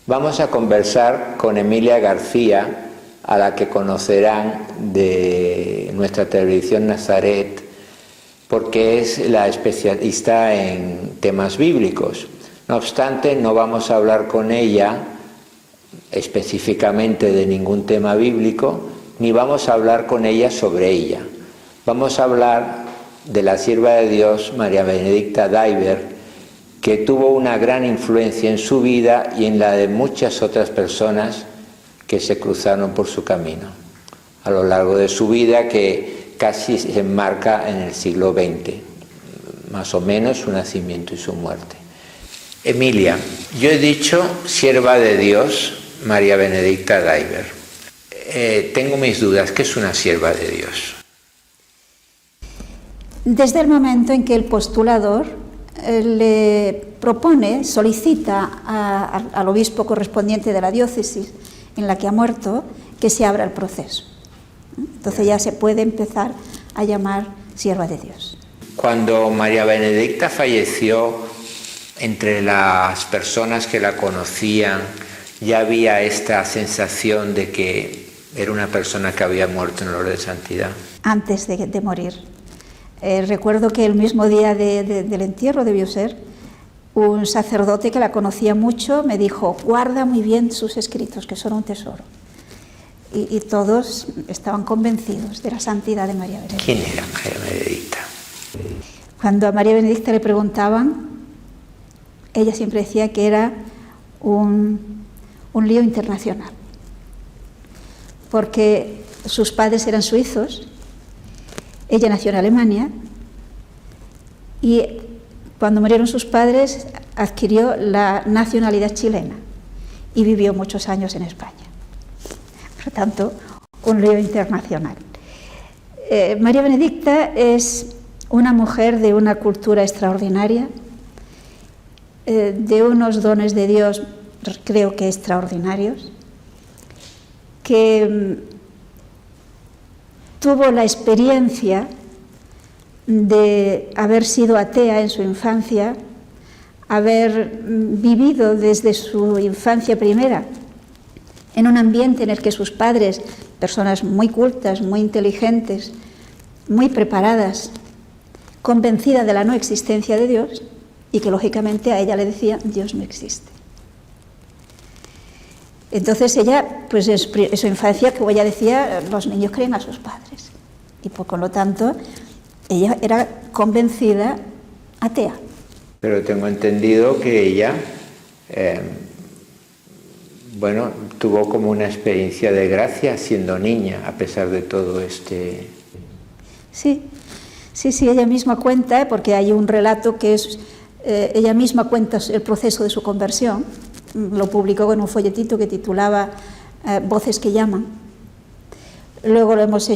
Vamos a conversar con Emilia García, a la que conocerán de nuestra televisión Nazaret, porque es la especialista en temas bíblicos. No obstante, no vamos a hablar con ella específicamente de ningún tema bíblico, ni vamos a hablar con ella sobre ella. Vamos a hablar de la sierva de Dios, María Benedicta Daiber, que tuvo una gran influencia en su vida y en la de muchas otras personas que se cruzaron por su camino a lo largo de su vida, que casi se enmarca en el siglo XX, más o menos su nacimiento y su muerte. Emilia, yo he dicho sierva de Dios, María Benedicta Daiber. Tengo mis dudas, ¿qué es una sierva de Dios? Desde el momento en que el postulador le propone, solicita al obispo correspondiente de la diócesis en la que ha muerto, que se abra el proceso. Entonces ya se puede empezar a llamar sierva de Dios. Cuando María Benedicta falleció, entre las personas que la conocían, ya había esta sensación de que era una persona que había muerto en olor de santidad. Antes de morir. Recuerdo que el mismo día del entierro debió ser, un sacerdote que la conocía mucho me dijo: guarda muy bien sus escritos, que son un tesoro. Y todos estaban convencidos de la santidad de María Benedicta. ¿Quién era María Benedicta? Cuando a María Benedicta le preguntaban, ella siempre decía que era un lío internacional, porque sus padres eran suizos, ella nació en Alemania y cuando murieron sus padres adquirió la nacionalidad chilena y vivió muchos años en España. Por lo tanto, un lío internacional. María Benedicta es una mujer de una cultura extraordinaria, de unos dones de Dios, creo que extraordinarios, que tuvo la experiencia de haber sido atea en su infancia, haber vivido desde su infancia primera en un ambiente en el que sus padres, personas muy cultas, muy inteligentes, muy preparadas, convencida de la no existencia de Dios, y que lógicamente a ella le decía: Dios no existe. Entonces ella, pues en su infancia, como ella decía, los niños creen a sus padres, y por lo tanto ella era convencida atea. Pero tengo entendido que ella, tuvo como una experiencia de gracia siendo niña, a pesar de todo este... Sí, ella misma cuenta, porque hay un relato que es, ella misma cuenta el proceso de su conversión, lo publicó en un folletito que titulaba Voces que llaman. Luego lo hemos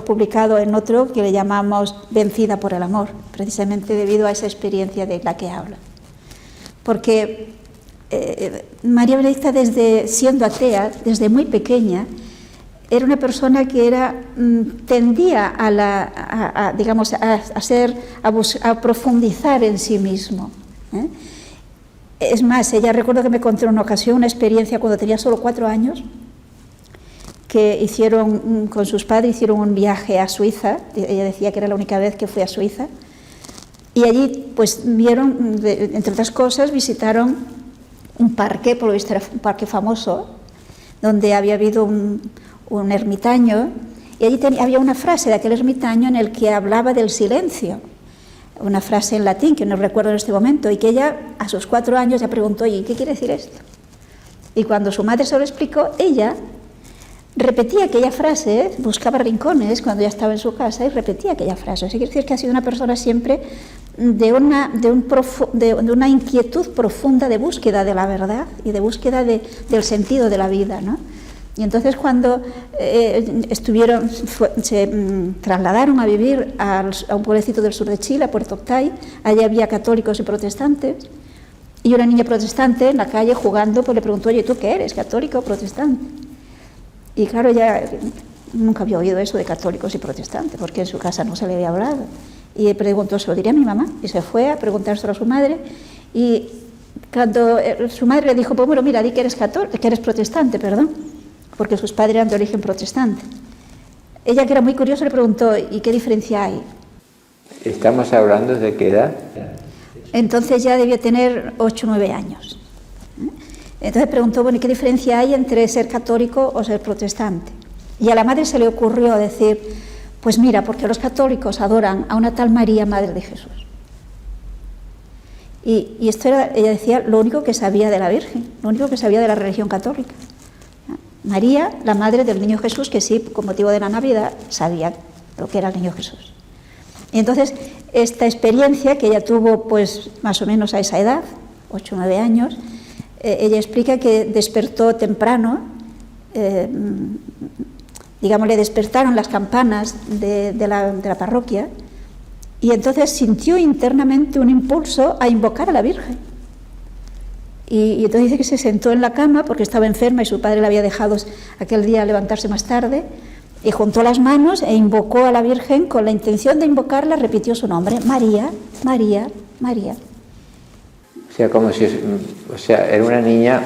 publicado en otro que le llamamos Vencida por el amor, precisamente debido a esa experiencia de la que habla. Porque María Benedicta, siendo atea, desde muy pequeña, era una persona que tendía a profundizar en sí mismo. Es más, ella, recuerdo que me contó en una ocasión una experiencia cuando tenía solo 4 años, que con sus padres hicieron un viaje a Suiza. Ella decía que era la única vez que fue a Suiza, y allí pues vieron, entre otras cosas, visitaron un parque, por lo visto era un parque famoso, donde había habido un ermitaño, y allí había una frase de aquel ermitaño en el que hablaba del silencio, una frase en latín que no recuerdo en este momento, y que ella a sus 4 años ya preguntó: ¿y qué quiere decir esto? Y cuando su madre se lo explicó, ella repetía aquella frase, buscaba rincones cuando ya estaba en su casa y repetía aquella frase. Así quiere decir que ha sido una persona siempre de una inquietud profunda de búsqueda de la verdad y de búsqueda del sentido de la vida, ¿no? Y entonces cuando se trasladaron a vivir a un pueblecito del sur de Chile, a Puerto Octay, allí había católicos y protestantes, y una niña protestante en la calle jugando pues le preguntó: oye, ¿tú qué eres, católico o protestante? Y claro, ella nunca había oído eso de católicos y protestantes, porque en su casa no se le había hablado. Y preguntó: ¿se lo diría a mi mamá? Y se fue a preguntárselo a su madre, y Cuando su madre le dijo, pues bueno, mira, di que eres católico, que eres protestante, perdón, porque sus padres eran de origen protestante. Ella, que era muy curiosa, le preguntó, ¿y qué diferencia hay? ¿Estamos hablando de qué edad? Entonces ya debía tener 8 o 9 años. Entonces preguntó, bueno, ¿y qué diferencia hay entre ser católico o ser protestante? Y a la madre se le ocurrió decir, pues mira, porque los católicos adoran a una tal María, Madre de Jesús. Y esto era, ella decía, lo único que sabía de la Virgen, lo único que sabía de la religión católica. María, la madre del niño Jesús, que sí, con motivo de la Navidad, sabía lo que era el niño Jesús. Y entonces, esta experiencia que ella tuvo, pues, más o menos a esa edad, 8 o 9 años, ella explica que despertó temprano, digamos, le despertaron las campanas de la parroquia, y entonces sintió internamente un impulso a invocar a la Virgen. Y entonces dice que se sentó en la cama porque estaba enferma y su padre la había dejado aquel día levantarse más tarde, y juntó las manos e invocó a la Virgen con la intención de invocarla, repitió su nombre, María, María, María. O sea, como si, era una niña,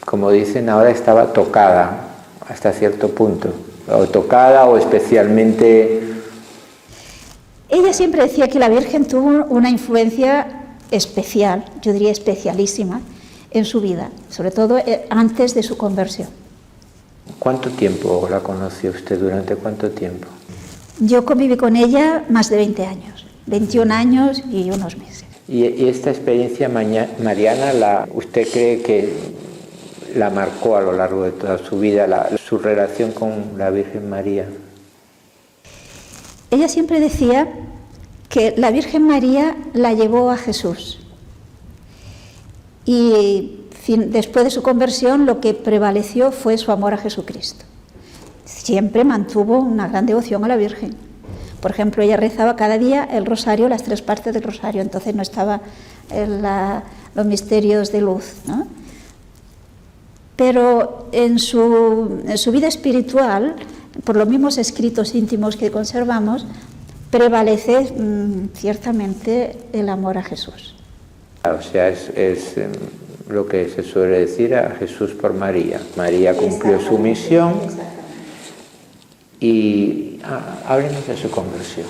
como dicen ahora, estaba tocada hasta cierto punto, o tocada o especialmente. Ella siempre decía que la Virgen tuvo una influencia especial, yo diría especialísima, en su vida, sobre todo antes de su conversión. ¿Cuánto tiempo la conoció usted? ¿Durante cuánto tiempo? Yo conviví con ella más de 20 años, 21 años y unos meses. ¿Y esta experiencia mariana, usted cree que la marcó a lo largo de toda su vida, su relación con la Virgen María? Ella siempre decía que la Virgen María la llevó a Jesús. Y después de su conversión lo que prevaleció fue su amor a Jesucristo. Siempre mantuvo una gran devoción a la Virgen. Por ejemplo, ella rezaba cada día el rosario, las 3 partes del rosario, entonces no estaba en los misterios de luz, ¿no? Pero en su vida espiritual, por los mismos escritos íntimos que conservamos, prevalece ciertamente el amor a Jesús. O sea, es lo que se suele decir a Jesús por María. María cumplió su misión y háblenos de su conversión,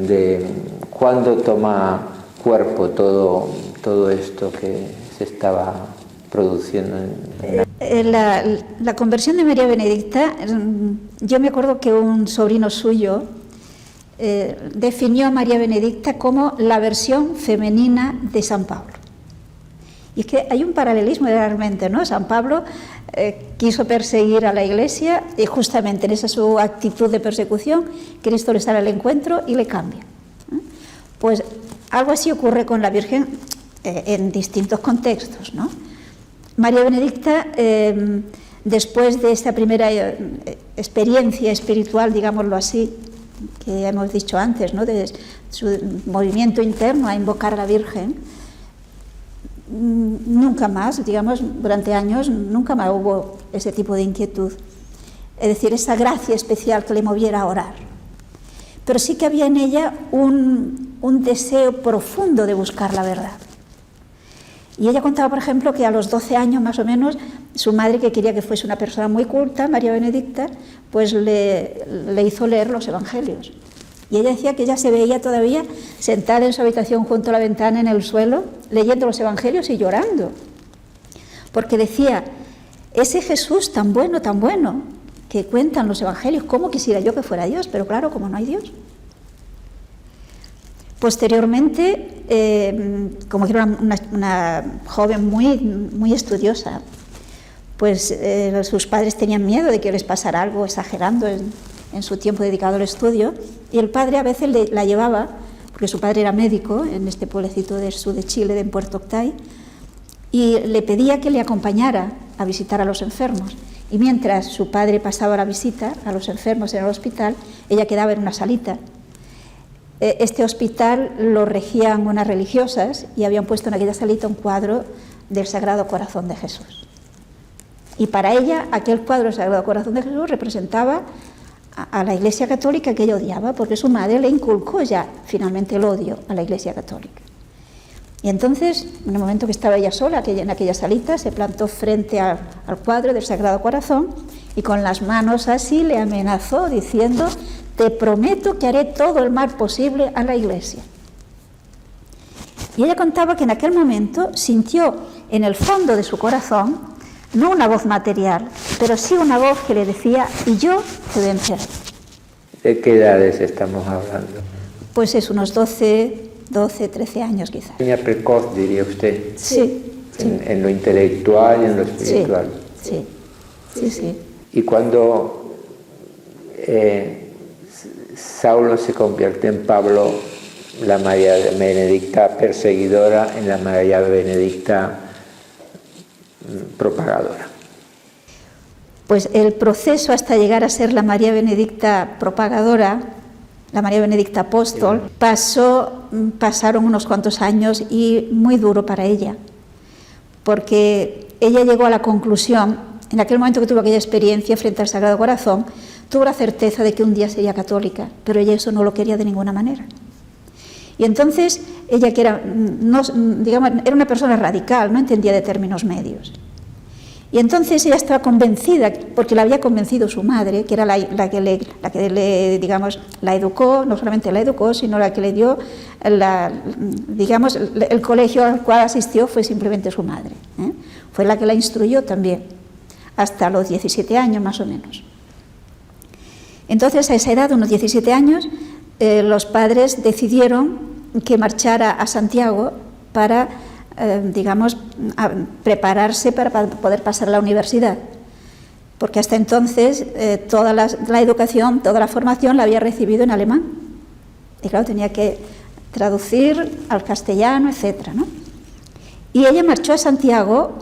de cuándo toma cuerpo todo esto que se estaba produciendo. La conversión de María Benedicta, yo me acuerdo que un sobrino suyo definió a María Benedicta como la versión femenina de San Pablo. Y es que hay un paralelismo realmente, ¿no? San Pablo quiso perseguir a la Iglesia y justamente en esa su actitud de persecución, Cristo le sale al encuentro y le cambia. Pues algo así ocurre con la Virgen en distintos contextos, ¿no? María Benedicta, después de esta primera experiencia espiritual, digámoslo así, que hemos dicho antes, ¿no? De su movimiento interno a invocar a la Virgen, nunca más, digamos, durante años, nunca más hubo ese tipo de inquietud. Es decir, esa gracia especial que le moviera a orar. Pero sí que había en ella un deseo profundo de buscar la verdad. Y ella contaba, por ejemplo, que a los 12 años más o menos, su madre, que quería que fuese una persona muy culta, María Benedicta, pues le hizo leer los evangelios. Y ella decía que ella se veía todavía sentada en su habitación junto a la ventana en el suelo, leyendo los evangelios y llorando. Porque decía, ese Jesús tan bueno, que cuentan los evangelios, ¿cómo quisiera yo que fuera Dios? Pero claro, como no hay Dios. Posteriormente, como era una joven muy estudiosa, pues sus padres tenían miedo de que les pasara algo, exagerando en su tiempo dedicado al estudio, y el padre a veces la llevaba, porque su padre era médico en este pueblecito del sur de Chile, en Puerto Octay, y le pedía que le acompañara a visitar a los enfermos. Y mientras su padre pasaba la visita a los enfermos en el hospital, ella quedaba en una salita. Este hospital lo regían unas religiosas y habían puesto en aquella salita un cuadro del Sagrado Corazón de Jesús. Y para ella aquel cuadro del Sagrado Corazón de Jesús representaba a la Iglesia Católica, que ella odiaba, porque su madre le inculcó ya finalmente el odio a la Iglesia Católica. Y entonces, en el momento que estaba ella sola, en aquella salita, se plantó frente al cuadro del Sagrado Corazón y con las manos así le amenazó diciendo: te prometo que haré todo el mal posible a la Iglesia. Y ella contaba que en aquel momento sintió en el fondo de su corazón, no una voz material, pero sí una voz que le decía: y yo te venceré. ¿De qué edades estamos hablando? Pues es unos 12, 13 años quizás. Niña precoz, diría usted. Sí. En lo intelectual y en lo espiritual. Sí. Y cuando Saulo se convierte en Pablo, la María Benedicta perseguidora en la María Benedicta propagadora. Pues el proceso hasta llegar a ser la María Benedicta propagadora, la María Benedicta apóstol, pasaron unos cuantos años y muy duro para ella, porque ella llegó a la conclusión, en aquel momento que tuvo aquella experiencia frente al Sagrado Corazón, tuvo la certeza de que un día sería católica, pero ella eso no lo quería de ninguna manera. Y entonces ella, que era, era una persona radical, no entendía de términos medios. Y entonces ella estaba convencida, porque la había convencido su madre, que era la que la educó, no solamente la educó, sino la que le dio, el colegio al cual asistió fue simplemente su madre. Fue la que la instruyó también, hasta los 17 años más o menos. Entonces, a esa edad, unos 17 años, los padres decidieron que marchara a Santiago para, prepararse para poder pasar a la universidad, porque hasta entonces toda la educación, toda la formación la había recibido en alemán, y claro, tenía que traducir al castellano, etcétera, ¿no? Y ella marchó a Santiago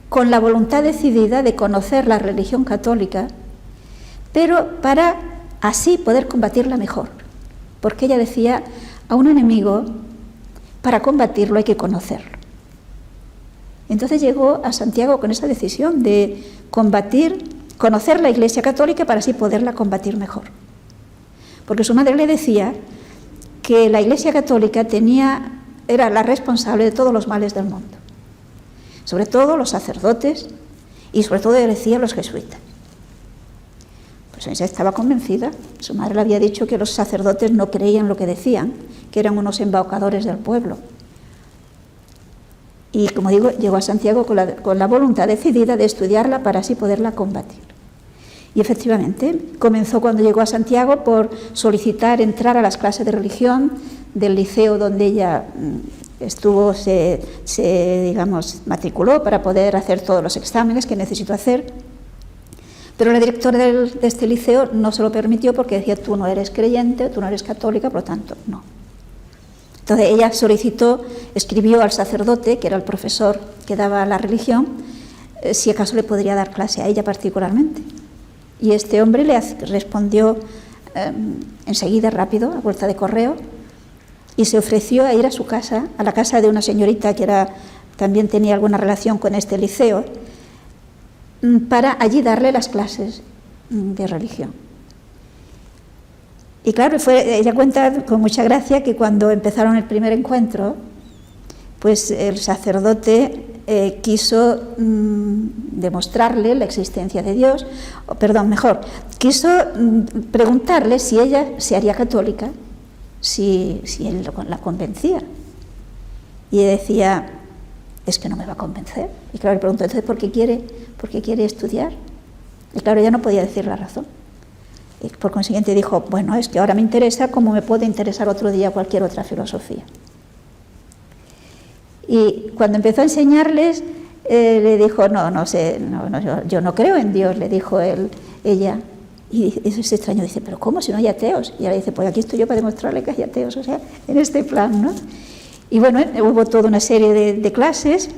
con la voluntad decidida de conocer la religión católica, pero para así poder combatirla mejor, porque ella decía: a un enemigo, para combatirlo hay que conocerlo. Entonces llegó a Santiago con esa decisión de conocer la Iglesia Católica para así poderla combatir mejor. Porque su madre le decía que la Iglesia Católica era la responsable de todos los males del mundo, sobre todo los sacerdotes y sobre todo, decía, los jesuitas. Pues ella estaba convencida. Su madre le había dicho que los sacerdotes no creían lo que decían, que eran unos embaucadores del pueblo. Y, como digo, llegó a Santiago con la voluntad decidida de estudiarla para así poderla combatir. Y efectivamente, comenzó cuando llegó a Santiago por solicitar entrar a las clases de religión del liceo donde ella estuvo, se matriculó para poder hacer todos los exámenes que necesitó hacer. Pero la directora de este liceo no se lo permitió porque decía: tú no eres creyente, tú no eres católica, por lo tanto, no. Entonces ella escribió al sacerdote, que era el profesor que daba la religión, si acaso le podría dar clase a ella particularmente. Y este hombre le respondió enseguida, rápido, a vuelta de correo, y se ofreció a ir a su casa, a la casa de una señorita que también tenía alguna relación con este liceo, para allí darle las clases de religión. Y claro, ella cuenta con mucha gracia que cuando empezaron el primer encuentro, pues el sacerdote quiso demostrarle la existencia de Dios, quiso preguntarle si ella se haría católica, si él la convencía. Y ella decía: es que no me va a convencer. Y claro, le preguntó: entonces, ¿por qué quiere estudiar? Y claro, ella no podía decir la razón. Y por consiguiente dijo: bueno, es que ahora me interesa como me puede interesar otro día cualquier otra filosofía. Y cuando empezó a enseñarles, le dijo: yo no creo en Dios, le dijo ella. Y eso es extraño, dice: ¿pero cómo si no hay ateos? Y ella dice: pues aquí estoy yo para demostrarle que hay ateos, o sea, en este plan, ¿no? Y bueno, hubo toda una serie de clases,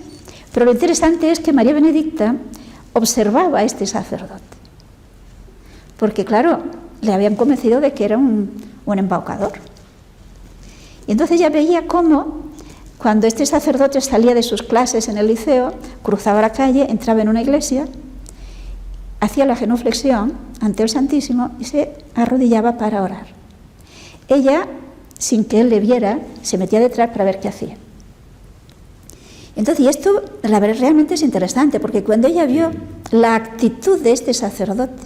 pero lo interesante es que María Benedicta observaba a este sacerdote, porque claro, le habían convencido de que era un embaucador. Y entonces ella veía cómo, cuando este sacerdote salía de sus clases en el liceo, cruzaba la calle, entraba en una iglesia, hacía la genuflexión ante el Santísimo y se arrodillaba para orar. Ella, sin que él le viera, se metía detrás para ver qué hacía. Entonces, y esto la verdad realmente es interesante, porque cuando ella vio la actitud de este sacerdote,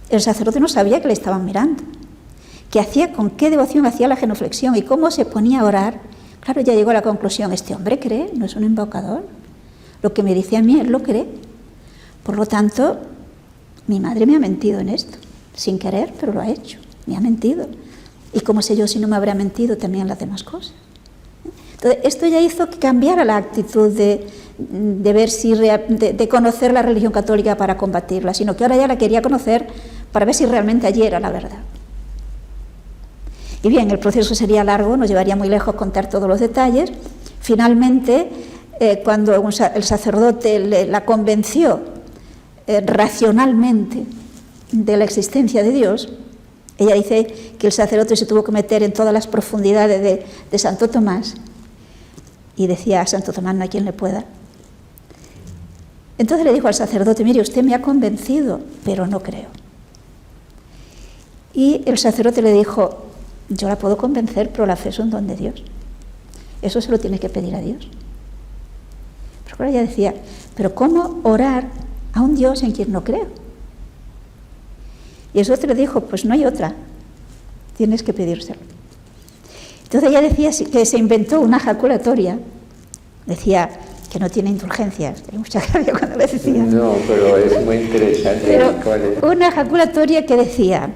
el sacerdote no sabía que le estaban mirando, que hacía, con qué devoción hacía la genuflexión y cómo se ponía a orar. Claro, ya llegó a la conclusión, este hombre cree, no es un invocador. Lo que me dice a mí, él lo cree. Por lo tanto, mi madre me ha mentido en esto, sin querer, pero lo ha hecho, me ha mentido. Y cómo sé yo si no me habrá mentido también en las demás cosas. Entonces, esto ya hizo que cambiara la actitud de ver si de conocer la religión católica para combatirla, sino que ahora ya la quería conocer para ver si realmente allí era la verdad. Y bien, el proceso sería largo, nos llevaría muy lejos contar todos los detalles. Finalmente, cuando el sacerdote la convenció racionalmente de la existencia de Dios, ella dice que el sacerdote se tuvo que meter en todas las profundidades de Santo Tomás y decía a Santo Tomás, no hay quien le pueda. Entonces le dijo al sacerdote, mire, usted me ha convencido, pero no creo. Y el sacerdote le dijo, yo la puedo convencer, pero la fe es un don de Dios. Eso se lo tiene que pedir a Dios. Pero claro, ella decía, pero ¿cómo orar a un Dios en quien no creo? Y el sacerdote le dijo, pues no hay otra, tienes que pedírselo. Entonces ella decía que se inventó una ejaculatoria, decía que no tiene indulgencias, hay mucha gracia cuando le decía. No, pero es muy interesante. Pero ¿cuál es? Una ejaculatoria que decía,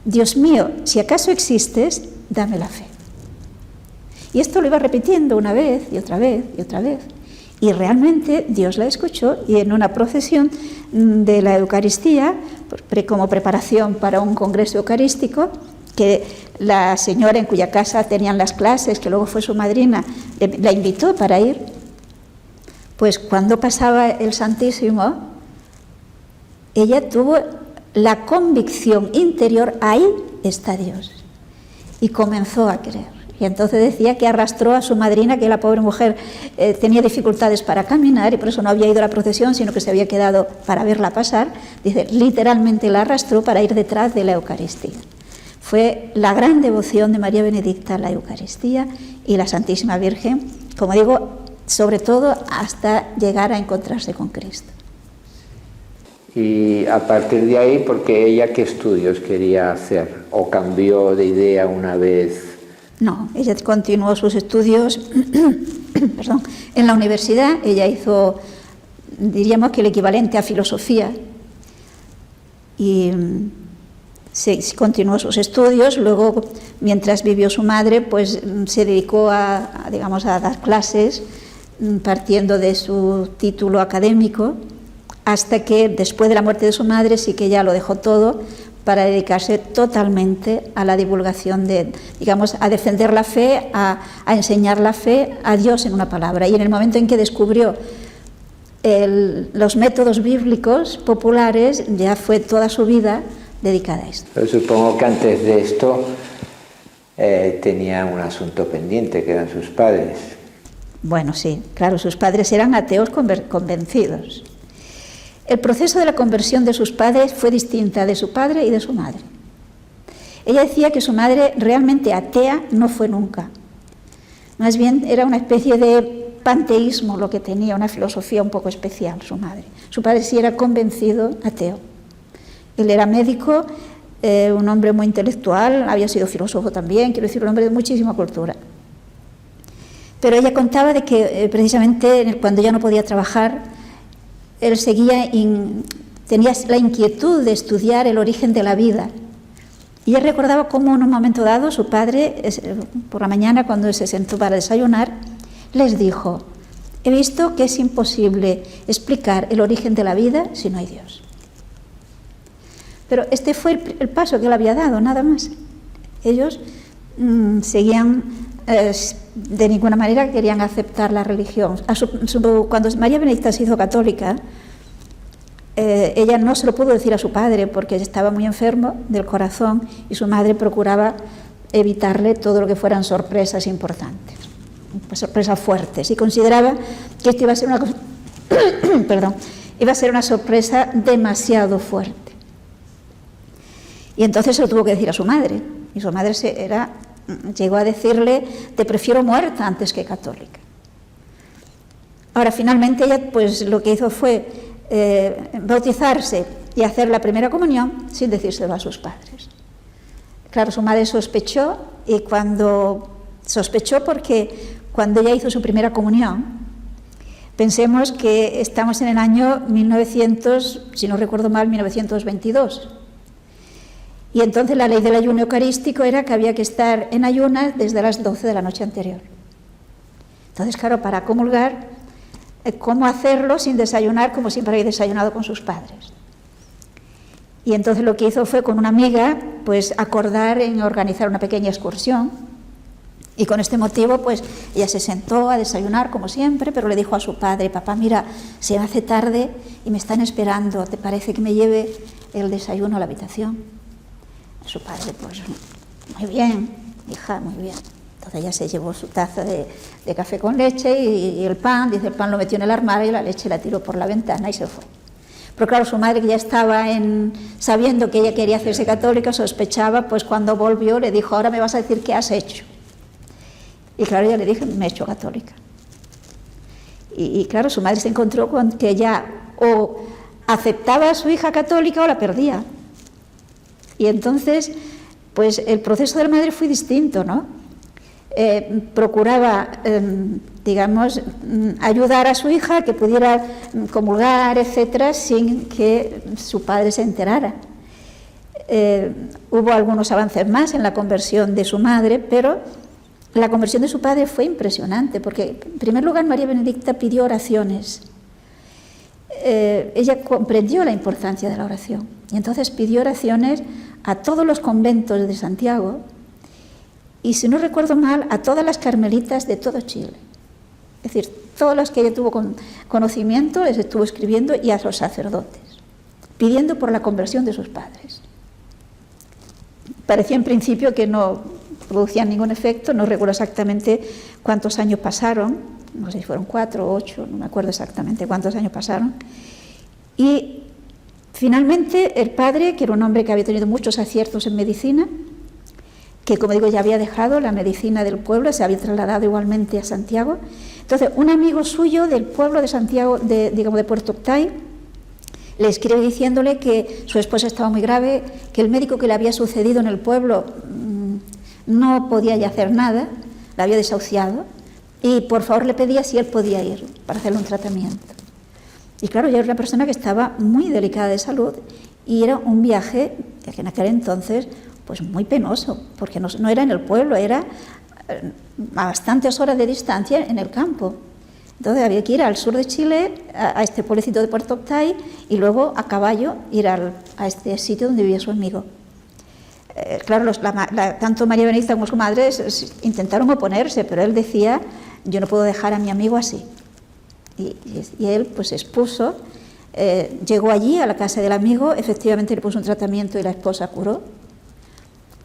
Dios mío, si acaso existes, dame la fe. Y esto lo iba repitiendo una vez y otra vez y otra vez. Y realmente Dios la escuchó y en una procesión de la Eucaristía, como preparación para un congreso eucarístico, que la señora en cuya casa tenían las clases, que luego fue su madrina, la invitó para ir, pues cuando pasaba el Santísimo, ella tuvo la convicción interior, ahí está Dios, y comenzó a creer. Y entonces decía que arrastró a su madrina, que la pobre mujer tenía dificultades para caminar y por eso no había ido a la procesión, sino que se había quedado para verla pasar. Dice, literalmente la arrastró para ir detrás de la Eucaristía. Fue la gran devoción de María Benedicta a la Eucaristía y la Santísima Virgen, como digo, sobre todo hasta llegar a encontrarse con Cristo. Y a partir de ahí, porque ella, ¿qué estudios quería hacer? ¿O cambió de idea una vez? No, ella continuó sus estudios perdón, en la universidad. Ella hizo, diríamos que el equivalente a filosofía, y continuó sus estudios. Luego, mientras vivió su madre, pues se dedicó a dar clases, partiendo de su título académico, hasta que después de la muerte de su madre sí que ya lo dejó todo para dedicarse totalmente a la divulgación a defender la fe, a enseñar la fe, a Dios en una palabra. Y en el momento en que descubrió los métodos bíblicos populares, ya fue toda su vida dedicada a esto. Pero supongo que antes de esto tenía un asunto pendiente, que eran sus padres. Bueno, sí, claro, sus padres eran ateos convencidos. El proceso de la conversión de sus padres fue distinta de su padre y de su madre. Ella decía que su madre realmente atea no fue nunca. Más bien era una especie de panteísmo lo que tenía, una filosofía un poco especial su madre. Su padre sí era convencido ateo. Él era médico, un hombre muy intelectual, había sido filósofo también, quiero decir, un hombre de muchísima cultura. Pero ella contaba de que precisamente cuando ya no podía trabajar, él tenía la inquietud de estudiar el origen de la vida. Y él recordaba cómo en un momento dado su padre, por la mañana cuando se sentó para desayunar, les dijo, he visto que es imposible explicar el origen de la vida si no hay Dios. Pero este fue el paso que él había dado, nada más. Ellos seguían, de ninguna manera querían aceptar la religión. Cuando María Benedicta se hizo católica, ella no se lo pudo decir a su padre porque estaba muy enfermo del corazón y su madre procuraba evitarle todo lo que fueran sorpresas importantes, sorpresas fuertes, y consideraba que esto iba a ser una cosa iba a ser una sorpresa demasiado fuerte. Y entonces se lo tuvo que decir a su madre, y su madre llegó a decirle, te prefiero muerta antes que católica. Ahora, finalmente ella pues lo que hizo fue bautizarse y hacer la primera comunión sin decírselo a sus padres. Claro, su madre sospechó, y sospechó porque cuando ella hizo su primera comunión, pensemos que estamos en el año 1900, si no recuerdo mal, 1922. Y entonces la ley del ayuno eucarístico era que había que estar en ayunas desde las 12 de la noche anterior. Entonces, claro, para comulgar, ¿cómo hacerlo sin desayunar como siempre había desayunado con sus padres? Y entonces lo que hizo fue con una amiga, pues acordar en organizar una pequeña excursión. Y con este motivo, pues ella se sentó a desayunar como siempre, pero le dijo a su padre: papá, mira, se me hace tarde y me están esperando, ¿te parece que me lleve el desayuno a la habitación? Su padre, pues, muy bien, hija, muy bien. Entonces ella se llevó su taza de café con leche y el pan, dice, el pan lo metió en el armario y la leche la tiró por la ventana y se fue. Pero claro, su madre, que ya estaba sabiendo que ella quería hacerse católica, sospechaba, pues cuando volvió le dijo: ahora me vas a decir qué has hecho. Y claro, ella le dijo: me he hecho católica. Y claro, su madre se encontró con que ella o aceptaba a su hija católica o la perdía. Y entonces, pues el proceso de la madre fue distinto, ¿no? Procuraba, digamos, ayudar a su hija a que pudiera comulgar, etcétera, sin que su padre se enterara. Hubo algunos avances más en la conversión de su madre, pero la conversión de su padre fue impresionante, porque en primer lugar María Benedicta pidió oraciones. Ella comprendió la importancia de la oración y entonces pidió oraciones a todos los conventos de Santiago y, si no recuerdo mal, a todas las carmelitas de todo Chile. Es decir, todas las que ella tuvo conocimiento, les estuvo escribiendo, y a los sacerdotes, pidiendo por la conversión de sus padres. Parecía en principio que no producían ningún efecto, no recuerdo exactamente cuántos años pasaron, no sé si fueron 4 o 8, no me acuerdo exactamente cuántos años pasaron, y finalmente el padre, que era un hombre que había tenido muchos aciertos en medicina, que como digo ya había dejado la medicina del pueblo, se había trasladado igualmente a Santiago. Entonces un amigo suyo del pueblo de Santiago, de Puerto Octay, le escribe diciéndole que su esposa estaba muy grave, que el médico que le había sucedido en el pueblo no podía ya hacer nada, la había desahuciado, y por favor le pedía si él podía ir para hacerle un tratamiento. Y claro, ya era una persona que estaba muy delicada de salud y era un viaje que en aquel entonces pues muy penoso, porque no era en el pueblo, era a bastantes horas de distancia en el campo. Entonces había que ir al sur de Chile, a este pueblecito de Puerto Octay, y luego a caballo ir a este sitio donde vivía su amigo. Claro, tanto María Benedicta como su madre intentaron oponerse, pero él decía: yo no puedo dejar a mi amigo así. Y él pues se expuso, llegó allí a la casa del amigo, efectivamente le puso un tratamiento y la esposa curó,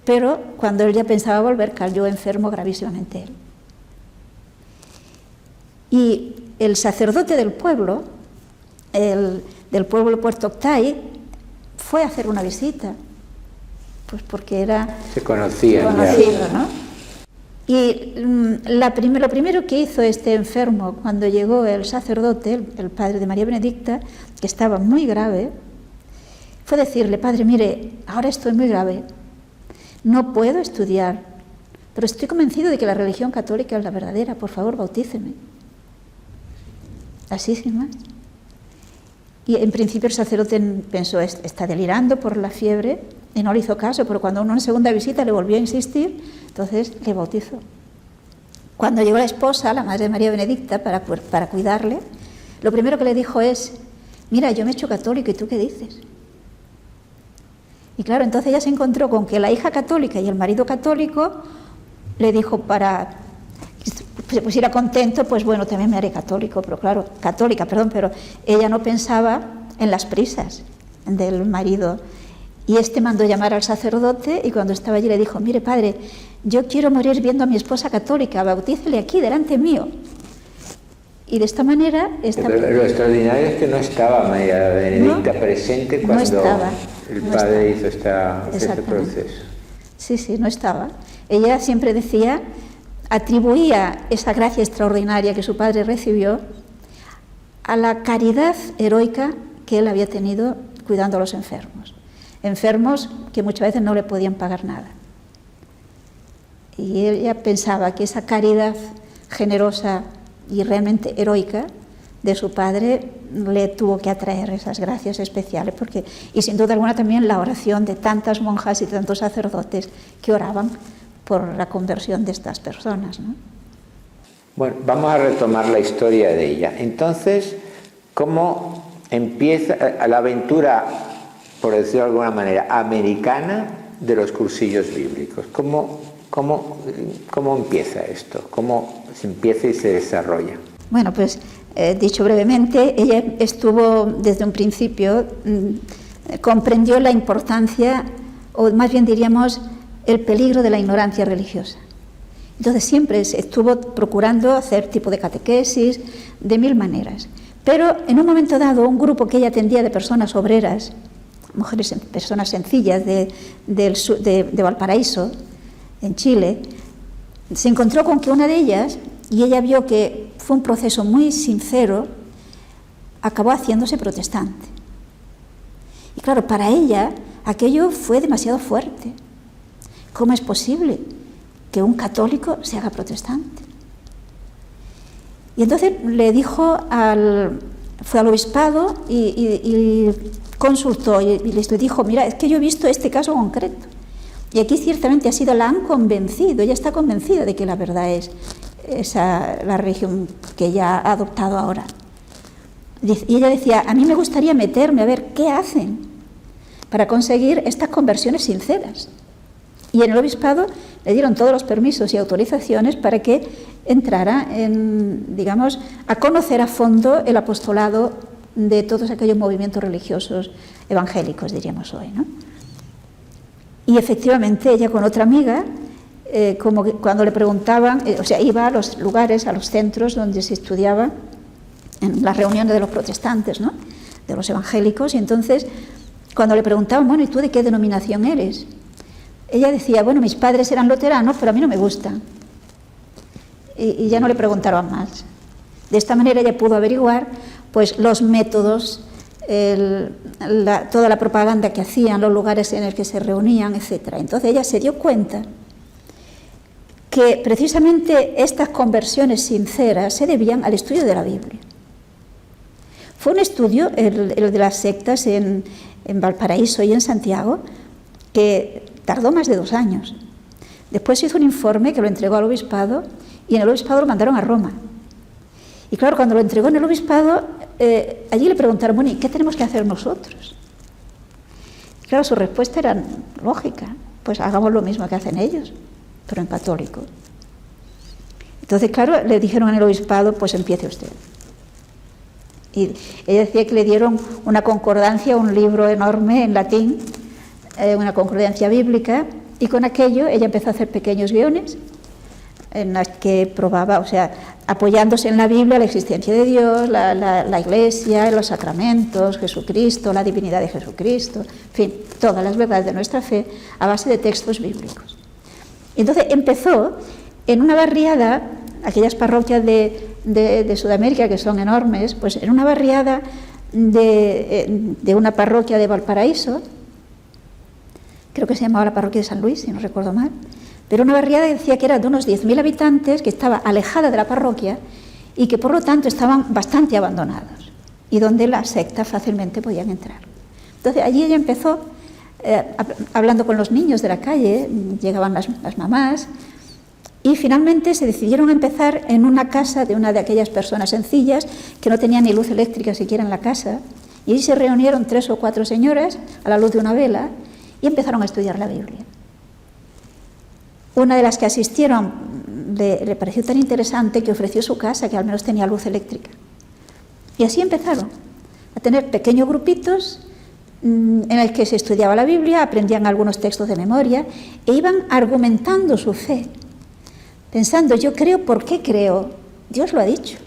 pero cuando él ya pensaba volver cayó enfermo gravísimamente él. Y el sacerdote del pueblo, del pueblo de Puerto Octay, fue a hacer una visita, pues porque se conocían ya, ¿no? Y lo primero que hizo este enfermo cuando llegó el sacerdote, el padre de María Benedicta, que estaba muy grave, fue decirle: padre, mire, ahora estoy muy grave, no puedo estudiar, pero estoy convencido de que la religión católica es la verdadera, por favor, bautíceme. Así, sin más. Y en principio el sacerdote pensó: está delirando por la fiebre, y no le hizo caso, pero cuando una segunda visita le volvió a insistir, entonces le bautizó. Cuando llegó la esposa, la madre de María Benedicta, para cuidarle, lo primero que le dijo es: mira, yo me he hecho católico, ¿y tú qué dices? Y claro, entonces ella se encontró con que la hija católica y el marido católico le dijo, para que se pusiera contento, pues bueno, también me haré católico, pero ella no pensaba en las prisas del marido. Y este mandó llamar al sacerdote, y cuando estaba allí le dijo: mire, padre, yo quiero morir viendo a mi esposa católica, bautícele aquí delante mío. Y de esta manera... Pero lo extraordinario es que no estaba María Benedicta presente cuando el padre hizo este proceso. Sí, no estaba. Ella siempre decía, atribuía esa gracia extraordinaria que su padre recibió a la caridad heroica que él había tenido cuidando a los enfermos. Enfermos que muchas veces no le podían pagar nada. Y ella pensaba que esa caridad generosa y realmente heroica de su padre le tuvo que atraer esas gracias especiales, y sin duda alguna también la oración de tantas monjas y tantos sacerdotes que oraban por la conversión de estas personas, ¿no? Bueno, vamos a retomar la historia de ella. Entonces, ¿cómo empieza la aventura, por decirlo de alguna manera, americana de los cursillos bíblicos? ¿Cómo empieza esto? ¿Cómo se empieza y se desarrolla? Bueno, pues dicho brevemente, ella estuvo desde un principio, comprendió la importancia, o más bien diríamos, el peligro de la ignorancia religiosa. Entonces siempre estuvo procurando hacer tipo de catequesis, de mil maneras. Pero en un momento dado, un grupo que ella atendía de personas obreras, mujeres, personas sencillas de Valparaíso, en Chile, se encontró con que una de ellas, y ella vio que fue un proceso muy sincero, acabó haciéndose protestante. Y claro, para ella aquello fue demasiado fuerte. ¿Cómo es posible que un católico se haga protestante? Y entonces le dijo fue al obispado y consultó y les dijo: mira, es que yo he visto este caso concreto y aquí ciertamente la han convencido, ella está convencida de que la verdad es la religión que ella ha adoptado ahora. Y ella decía: a mí me gustaría meterme a ver qué hacen para conseguir estas conversiones sinceras. Y en el obispado le dieron todos los permisos y autorizaciones para que entrara a conocer a fondo el apostolado de todos aquellos movimientos religiosos evangélicos, diríamos hoy, ¿no? Y efectivamente ella con otra amiga, como que cuando le preguntaban, iba a los lugares, a los centros donde se estudiaba, en las reuniones de los protestantes, ¿no?, de los evangélicos, y entonces cuando le preguntaban: bueno, ¿y tú de qué denominación eres? Ella decía: bueno, mis padres eran luteranos, pero a mí no me gustan. Y ya no le preguntaron más. De esta manera ella pudo averiguar pues los métodos, toda la propaganda que hacían, los lugares en los que se reunían, etc. Entonces ella se dio cuenta que precisamente estas conversiones sinceras se debían al estudio de la Biblia. Fue un estudio, el de las sectas en Valparaíso y en Santiago, que tardó más de 2 años. Después hizo un informe que lo entregó al obispado y en el obispado lo mandaron a Roma. Y claro, cuando lo entregó en el obispado, allí le preguntaron: bueno, ¿y qué tenemos que hacer nosotros? Y claro, su respuesta era lógica: pues hagamos lo mismo que hacen ellos, pero en católico. Entonces, claro, le dijeron en el obispado: pues empiece usted. Y ella decía que le dieron una concordancia, un libro enorme en latín, una concordancia bíblica, y con aquello ella empezó a hacer pequeños guiones en las que probaba, apoyándose en la Biblia, la existencia de Dios, la Iglesia, los sacramentos, Jesucristo, la divinidad de Jesucristo, en fin, todas las verdades de nuestra fe a base de textos bíblicos. Y entonces empezó en una barriada, aquellas parroquias de Sudamérica que son enormes, pues en una barriada de una parroquia de Valparaíso, creo que se llamaba la parroquia de San Luis, si no recuerdo mal, pero una barriada que decía que era de unos 10.000 habitantes, que estaba alejada de la parroquia y que por lo tanto estaban bastante abandonados y donde las sectas fácilmente podían entrar. Entonces allí ella empezó hablando con los niños de la calle, llegaban las mamás, y finalmente se decidieron a empezar en una casa de una de aquellas personas sencillas que no tenían ni luz eléctrica siquiera en la casa, y allí se reunieron 3 o 4 señoras a la luz de una vela y empezaron a estudiar la Biblia. Una de las que asistieron le pareció tan interesante que ofreció su casa, que al menos tenía luz eléctrica. Y así empezaron a tener pequeños grupitos en el que se estudiaba la Biblia, aprendían algunos textos de memoria e iban argumentando su fe, pensando: yo creo, ¿por qué creo? Dios lo ha dicho.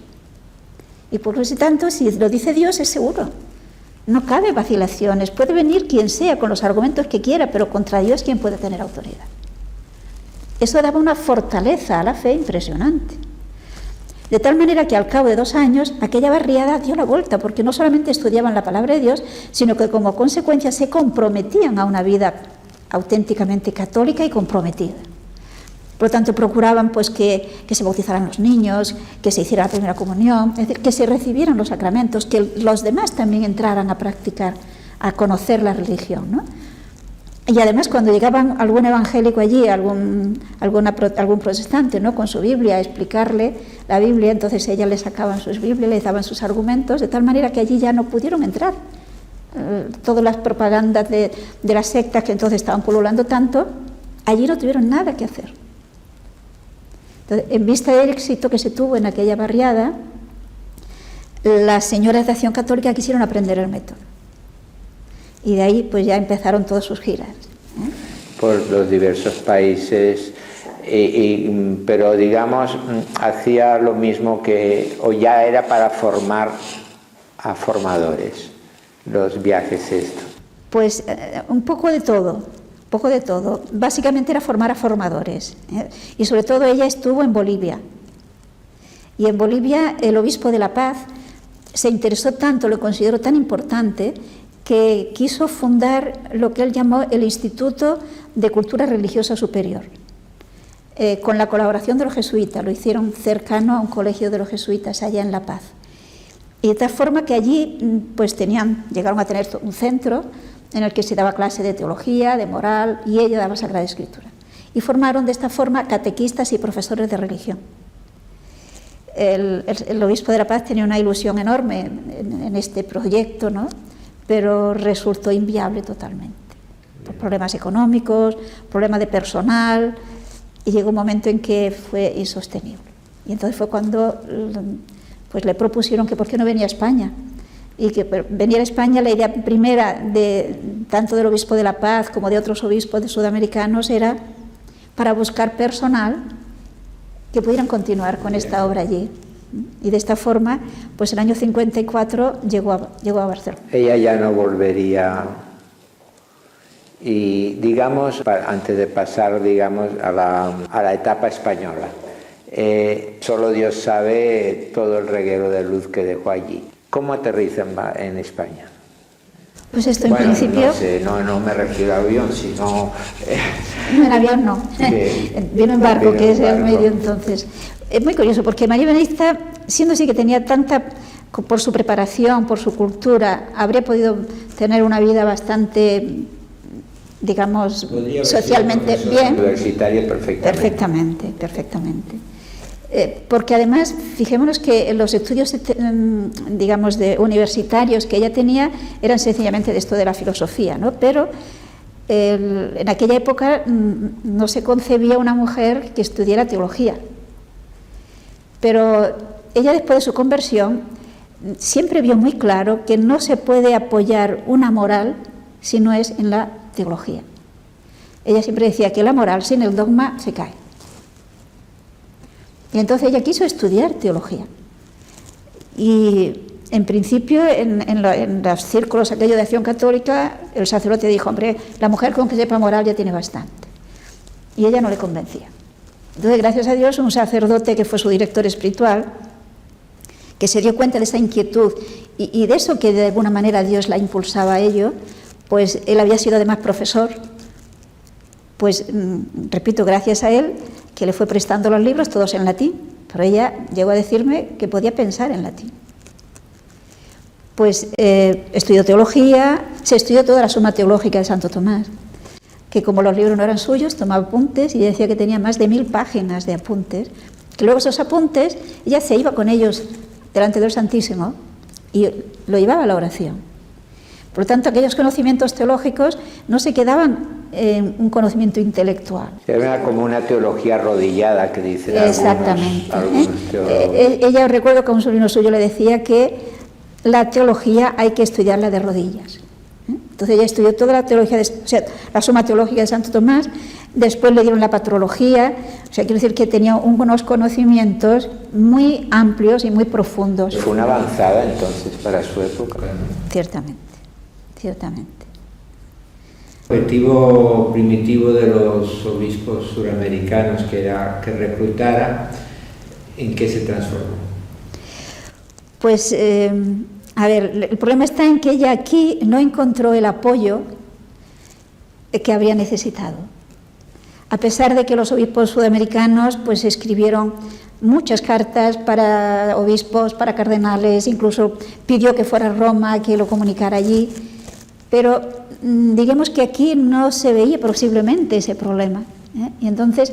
Y por lo tanto, si lo dice Dios, es seguro. No cabe vacilaciones. Puede venir quien sea con los argumentos que quiera, pero contra Dios, ¿quién puede tener autoridad? Eso daba una fortaleza a la fe impresionante. De tal manera que al cabo de 2 años aquella barriada dio la vuelta, porque no solamente estudiaban la palabra de Dios, sino que como consecuencia se comprometían a una vida auténticamente católica y comprometida. Por lo tanto, procuraban pues que se bautizaran los niños, que se hiciera la primera comunión, es decir, que se recibieran los sacramentos, que los demás también entraran a practicar, a conocer la religión, ¿no? Y además, cuando llegaban algún evangélico allí, algún protestante, ¿no?, con su Biblia, a explicarle la Biblia, entonces ellas le sacaban sus Biblias, le daban sus argumentos, de tal manera que allí ya no pudieron entrar. Todas las propagandas de las sectas que entonces estaban pululando tanto, allí no tuvieron nada que hacer. Entonces, en vista del éxito que se tuvo en aquella barriada, las señoras de Acción Católica quisieron aprender el método. Y de ahí pues ya empezaron todas sus giras. Por los diversos países, pero digamos, hacía lo mismo que, o ya era para formar a formadores, los viajes estos. Pues un poco de todo. Básicamente era formar a formadores, y sobre todo ella estuvo en Bolivia. Y en Bolivia el obispo de La Paz se interesó tanto, lo consideró tan importante, que quiso fundar lo que él llamó el Instituto de Cultura Religiosa Superior, con la colaboración de los jesuitas. Lo hicieron cercano a un colegio de los jesuitas allá en La Paz. Y de tal forma que allí pues llegaron a tener un centro en el que se daba clase de teología, de moral, y ella daba Sagrada Escritura. Y formaron de esta forma catequistas y profesores de religión. El obispo de La Paz tenía una ilusión enorme en este proyecto, ¿no?, pero resultó inviable totalmente, por problemas económicos, problemas de personal, y llegó un momento en que fue insostenible. Y entonces fue cuando pues le propusieron que por qué no venía a España, y que venir a España, la idea primera tanto del obispo de La Paz como de otros obispos sudamericanos era para buscar personal que pudieran continuar con esta obra allí. Y de esta forma, pues el año 54 llegó a Barcelona. Ella ya no volvería. Y digamos, antes de pasar, digamos, a la etapa española, solo Dios sabe todo el reguero de luz que dejó allí. ¿Cómo aterriza en España? Pues esto en principio... No sé, no me refiero a avión, sino... No, en avión no. Vino en barco, que es el medio entonces. Es muy curioso, porque María Benedicta, siendo así que tenía tanta, por su preparación, por su cultura, habría podido tener una vida bastante, digamos, socialmente bien. Universitaria perfectamente. Perfectamente. Porque además, fijémonos que los estudios, digamos, universitarios que ella tenía eran sencillamente de esto de la filosofía, ¿no? Pero en aquella época no se concebía una mujer que estudiara teología. Pero ella, después de su conversión, siempre vio muy claro que no se puede apoyar una moral si no es en la teología. Ella siempre decía que la moral sin el dogma se cae. Y entonces ella quiso estudiar teología. Y en principio, en los círculos aquellos de Acción Católica, el sacerdote dijo: hombre, la mujer con que sepa moral ya tiene bastante. Y ella no le convencía. Entonces, gracias a Dios, un sacerdote que fue su director espiritual, que se dio cuenta de esa inquietud y de eso que de alguna manera Dios la impulsaba a ello, pues él había sido además profesor, pues repito, gracias a él, que le fue prestando los libros, todos en latín, pero ella llegó a decirme que podía pensar en latín. Pues estudió teología, se estudió toda la Suma Teológica de Santo Tomás, que como los libros no eran suyos, tomaba apuntes y decía que tenía más de 1000 páginas de apuntes, que luego esos apuntes ella se iba con ellos delante del Santísimo y lo llevaba a la oración. Por lo tanto, aquellos conocimientos teológicos no se quedaban en un conocimiento intelectual. Era como una teología arrodillada, que dicen exactamente, algunos teólogos. Ella, recuerdo que a un sobrino suyo le decía que la teología hay que estudiarla de rodillas. Entonces ella estudió toda la teología, la Suma Teológica de Santo Tomás, después le dieron la patrología, o sea, quiero decir que tenía unos conocimientos muy amplios y muy profundos. Fue una avanzada entonces para su época. Ciertamente. El objetivo primitivo de los obispos suramericanos que era que reclutara ¿En qué se transformó? Pues, a ver, el problema está en que ella aquí no encontró el apoyo que habría necesitado. A pesar de que los obispos sudamericanos pues escribieron muchas cartas para obispos, para cardenales, incluso pidió que fuera a Roma, que lo comunicara allí, pero digamos que aquí no se veía posiblemente ese problema, ¿eh? Y entonces,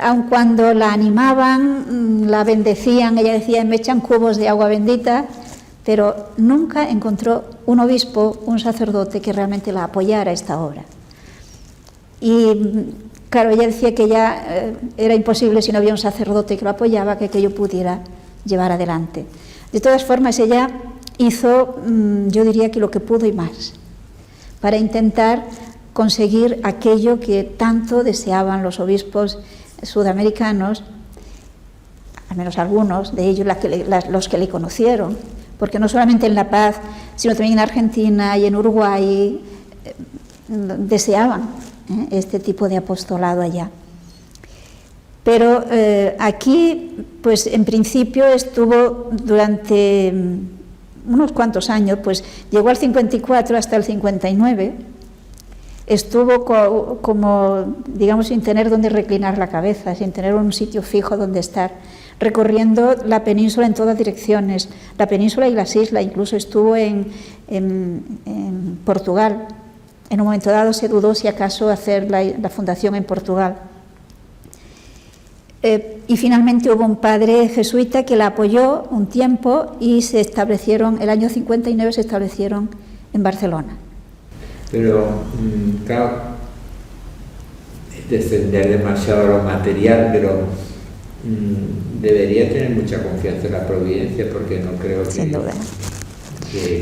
aun cuando la animaban, la bendecían, ella decía, me echan cubos de agua bendita, pero nunca encontró un obispo, un sacerdote que realmente la apoyara esta obra. Y claro, ella decía que ya era imposible si no había un sacerdote que lo apoyaba, que aquello pudiera llevar adelante. De todas formas, ella hizo, yo diría que lo que pudo y más, para intentar conseguir aquello que tanto deseaban los obispos sudamericanos, al menos algunos de ellos, los que le conocieron, porque no solamente en La Paz, sino también en Argentina y en Uruguay, deseaban este tipo de apostolado allá. Pero aquí, pues en principio estuvo durante unos cuantos años, pues llegó al 54 hasta el 59, estuvo como, digamos, sin tener donde reclinar la cabeza, sin tener un sitio fijo donde estar, recorriendo la península en todas direcciones, la península y las islas, incluso estuvo en Portugal. En un momento dado se dudó si acaso hacer la fundación en Portugal. Y finalmente hubo un padre jesuita que la apoyó un tiempo y se establecieron, el año 59 se establecieron en Barcelona. Pero, claro, descender demasiado a lo material, pero debería tener mucha confianza en la providencia, porque no creo que... Sin duda.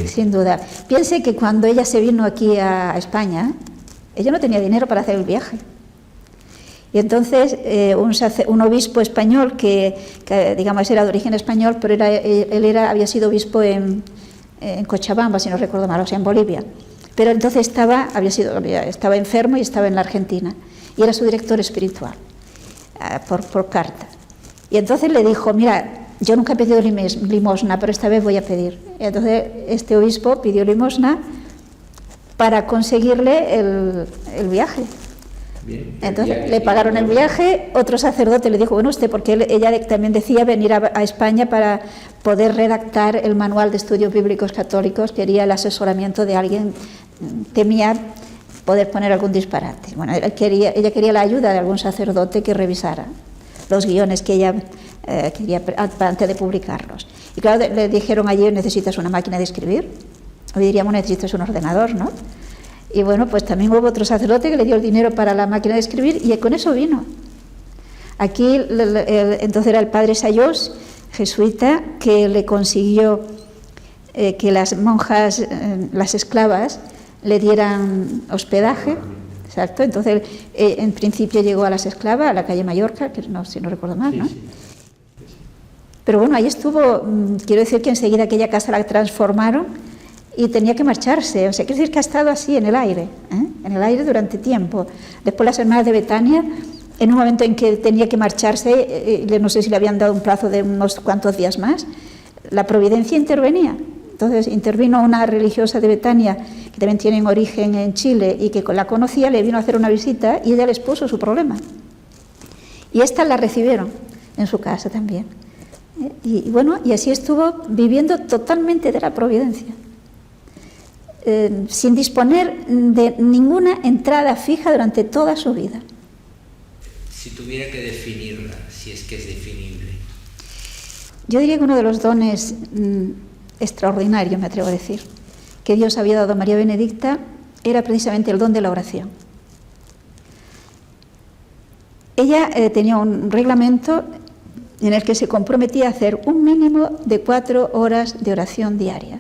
Sin duda. Piense que cuando ella se vino aquí a España, ella no tenía dinero para hacer el viaje. Y entonces un obispo español que digamos era de origen español, pero había sido obispo en Cochabamba, si no recuerdo mal, o sea, en Bolivia. Pero entonces estaba enfermo y estaba en la Argentina. Y era su director espiritual, por carta. Y entonces le dijo, mira, yo nunca he pedido limosna, pero esta vez voy a pedir. Y entonces este obispo pidió limosna para conseguirle el viaje. Bien, entonces le pagaron el viaje. Otro sacerdote le dijo, bueno, usted, porque ella también decía venir a España para poder redactar el manual de estudios bíblicos católicos, quería el asesoramiento de alguien, temía poder poner algún disparate. Bueno, ella quería la ayuda de algún sacerdote que revisara los guiones que ella quería antes de publicarlos. Y claro, le dijeron allí, necesitas una máquina de escribir, hoy diríamos necesitas un ordenador, ¿no? Y bueno, pues también hubo otro sacerdote que le dio el dinero para la máquina de escribir y con eso vino. Aquí entonces era el padre Sayós, jesuita, que le consiguió que las monjas, las esclavas, le dieran hospedaje. Exacto, entonces en principio llegó a las esclavas, a la calle Mallorca, que no, si no recuerdo mal, ¿no? Pero bueno, ahí estuvo, quiero decir que enseguida aquella casa la transformaron y tenía que marcharse, o sea, quiero decir que ha estado así en el aire durante tiempo. Después las hermanas de Betania, en un momento en que tenía que marcharse, no sé si le habían dado un plazo de unos cuantos días más, la providencia intervenía. Entonces intervino una religiosa de Betania, que también tienen origen en Chile y que la conocía, le vino a hacer una visita y ella les puso su problema. Y estas la recibieron en su casa también. Y bueno, y así estuvo viviendo totalmente de la providencia. Sin disponer de ninguna entrada fija durante toda su vida. Si tuviera que definirla, si es que es definible. Yo diría que uno de los dones extraordinarios, me atrevo a decir, que Dios había dado a María Benedicta era precisamente el don de la oración. Ella tenía un reglamento en el que se comprometía a hacer un mínimo de 4 horas de oración diaria.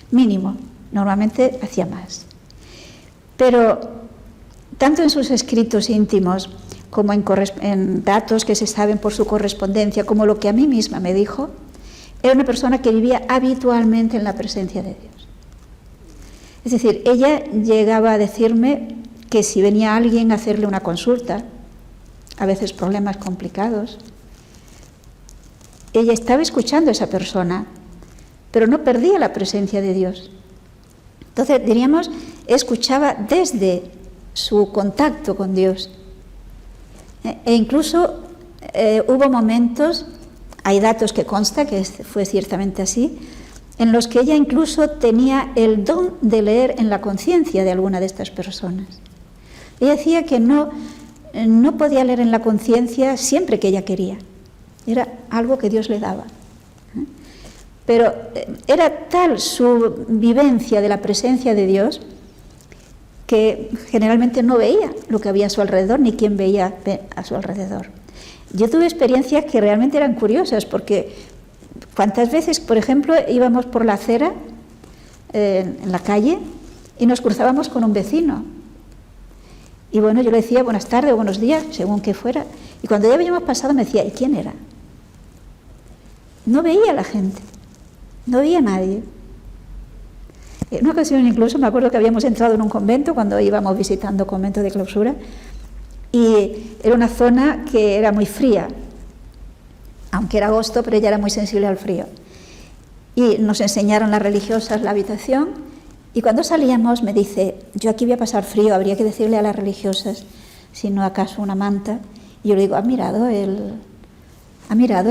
Mínimo. Normalmente hacía más. Pero tanto en sus escritos íntimos como en datos que se saben por su correspondencia, como lo que a mí misma me dijo, era una persona que vivía habitualmente en la presencia de Dios. Es decir, ella llegaba a decirme que si venía alguien a hacerle una consulta, a veces problemas complicados, ella estaba escuchando a esa persona, pero no perdía la presencia de Dios. Entonces, diríamos, escuchaba desde su contacto con Dios. E incluso hubo momentos, hay datos que consta que fue ciertamente así, en los que ella incluso tenía el don de leer en la conciencia de alguna de estas personas. Ella decía que no podía leer en la conciencia siempre que ella quería, era algo que Dios le daba. Pero era tal su vivencia de la presencia de Dios que generalmente no veía lo que había a su alrededor, ni quién veía a su alrededor. Yo tuve experiencias que realmente eran curiosas, porque cuántas veces, por ejemplo, íbamos por la acera, en la calle, y nos cruzábamos con un vecino. Y bueno, yo le decía buenas tardes o buenos días, según que fuera. Y cuando ya habíamos pasado me decía, ¿y quién era? No veía a la gente, no veía a nadie. En una ocasión incluso me acuerdo que habíamos entrado en un convento cuando íbamos visitando conventos de clausura, y era una zona que era muy fría, aunque era agosto, pero ella era muy sensible al frío. Y nos enseñaron las religiosas la habitación, y cuando salíamos me dice, yo aquí voy a pasar frío, habría que decirle a las religiosas si no acaso una manta. Y yo le digo, ¿ha mirado el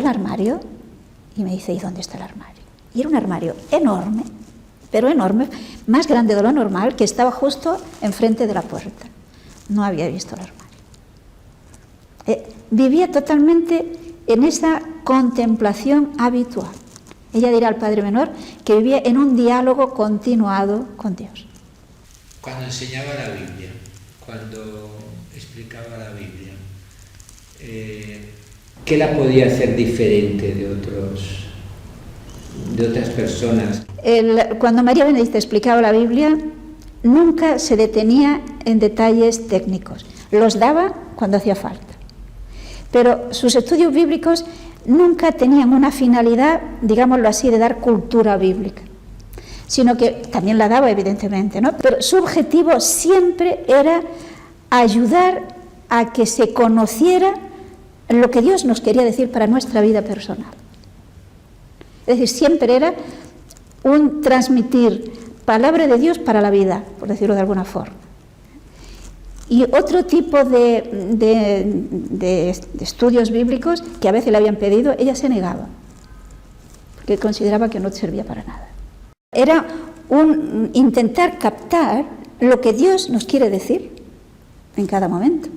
armario? Y me dice, ¿y dónde está el armario? Y era un armario enorme, pero enorme, más grande de lo normal, que estaba justo enfrente de la puerta. No había visto el armario. Vivía totalmente en esa contemplación habitual. Ella dirá al Padre Menor que vivía en un diálogo continuado con Dios. Cuando enseñaba la Biblia, cuando explicaba la Biblia, ¿qué la podía hacer diferente de otras personas? Cuando María Benedicta explicaba la Biblia, nunca se detenía en detalles técnicos. Los daba cuando hacía falta. Pero sus estudios bíblicos nunca tenían una finalidad, digámoslo así, de dar cultura bíblica, sino que también la daba, evidentemente, ¿no? Pero su objetivo siempre era ayudar a que se conociera lo que Dios nos quería decir para nuestra vida personal. Es decir, siempre era un transmitir palabra de Dios para la vida, por decirlo de alguna forma. Y otro tipo de estudios bíblicos que a veces le habían pedido, ella se negaba, porque consideraba que no servía para nada. Era un intentar captar lo que Dios nos quiere decir en cada momento,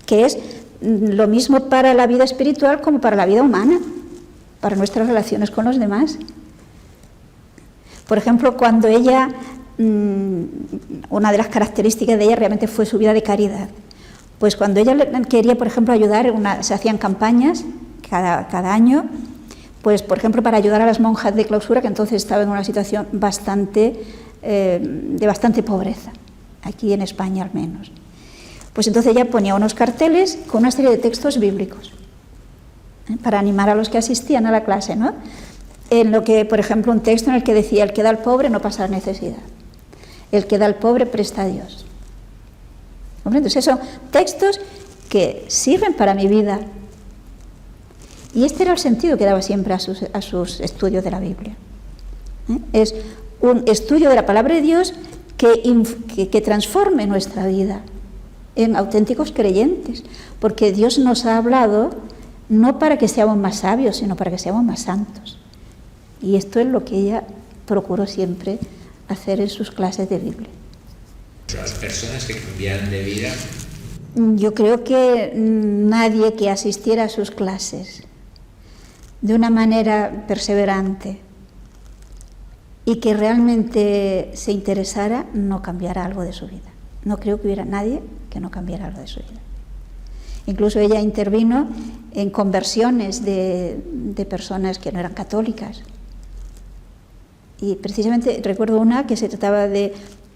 que es lo mismo para la vida espiritual como para la vida humana, para nuestras relaciones con los demás. Por ejemplo, cuando ella, una de las características de ella realmente fue su vida de caridad. Pues cuando ella quería, por ejemplo, ayudar, se hacían campañas cada año, pues por ejemplo para ayudar a las monjas de clausura, que entonces estaban en una situación de bastante pobreza, aquí en España al menos. Pues entonces ella ponía unos carteles con una serie de textos bíblicos, para animar a los que asistían a la clase, ¿no? En lo que, por ejemplo, un texto en el que decía, el que da al pobre no pasa necesidad, el que da al pobre presta a Dios. Hombre, entonces son textos que sirven para mi vida. Y este era el sentido que daba siempre a sus estudios de la Biblia. Es un estudio de la palabra de Dios que transforme nuestra vida en auténticos creyentes, porque Dios nos ha hablado no para que seamos más sabios, sino para que seamos más santos. Y esto es lo que ella procuró siempre hacer en sus clases de Biblia. Las personas que cambiaron de vida. Yo creo que nadie que asistiera a sus clases de una manera perseverante y que realmente se interesara no cambiara algo de su vida. No creo que hubiera nadie que no cambiara algo de su vida. Incluso ella intervino en conversiones de personas que no eran católicas. Y precisamente recuerdo una que se trataba de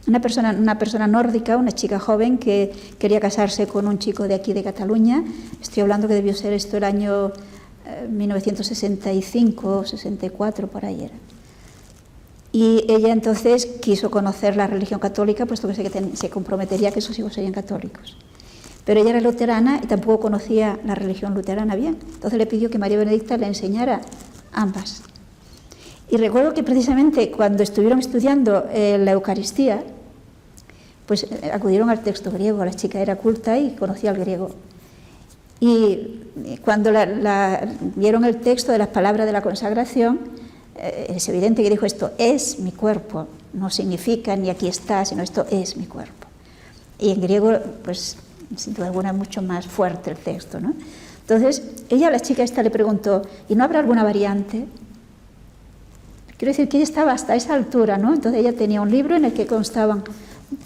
una persona nórdica, una chica joven que quería casarse con un chico de aquí de Cataluña. Estoy hablando que debió ser esto el año 1965 o 64, por ahí era. Y ella entonces quiso conocer la religión católica, puesto que se comprometería que sus hijos serían católicos. Pero ella era luterana y tampoco conocía la religión luterana bien. Entonces le pidió que María Benedicta le enseñara ambas. Y recuerdo que precisamente cuando estuvieron estudiando la Eucaristía, pues acudieron al texto griego. La chica era culta y conocía el griego. Y cuando vieron el texto de las palabras de la consagración, es evidente que dijo: esto es mi cuerpo, no significa ni aquí está, sino esto es mi cuerpo. Y en griego, pues sin duda alguna, es mucho más fuerte el texto, ¿no? Entonces, ella, la chica esta, le preguntó: ¿y no habrá alguna variante? Quiero decir que ella estaba hasta esa altura, ¿no? Entonces ella tenía un libro en el que constaban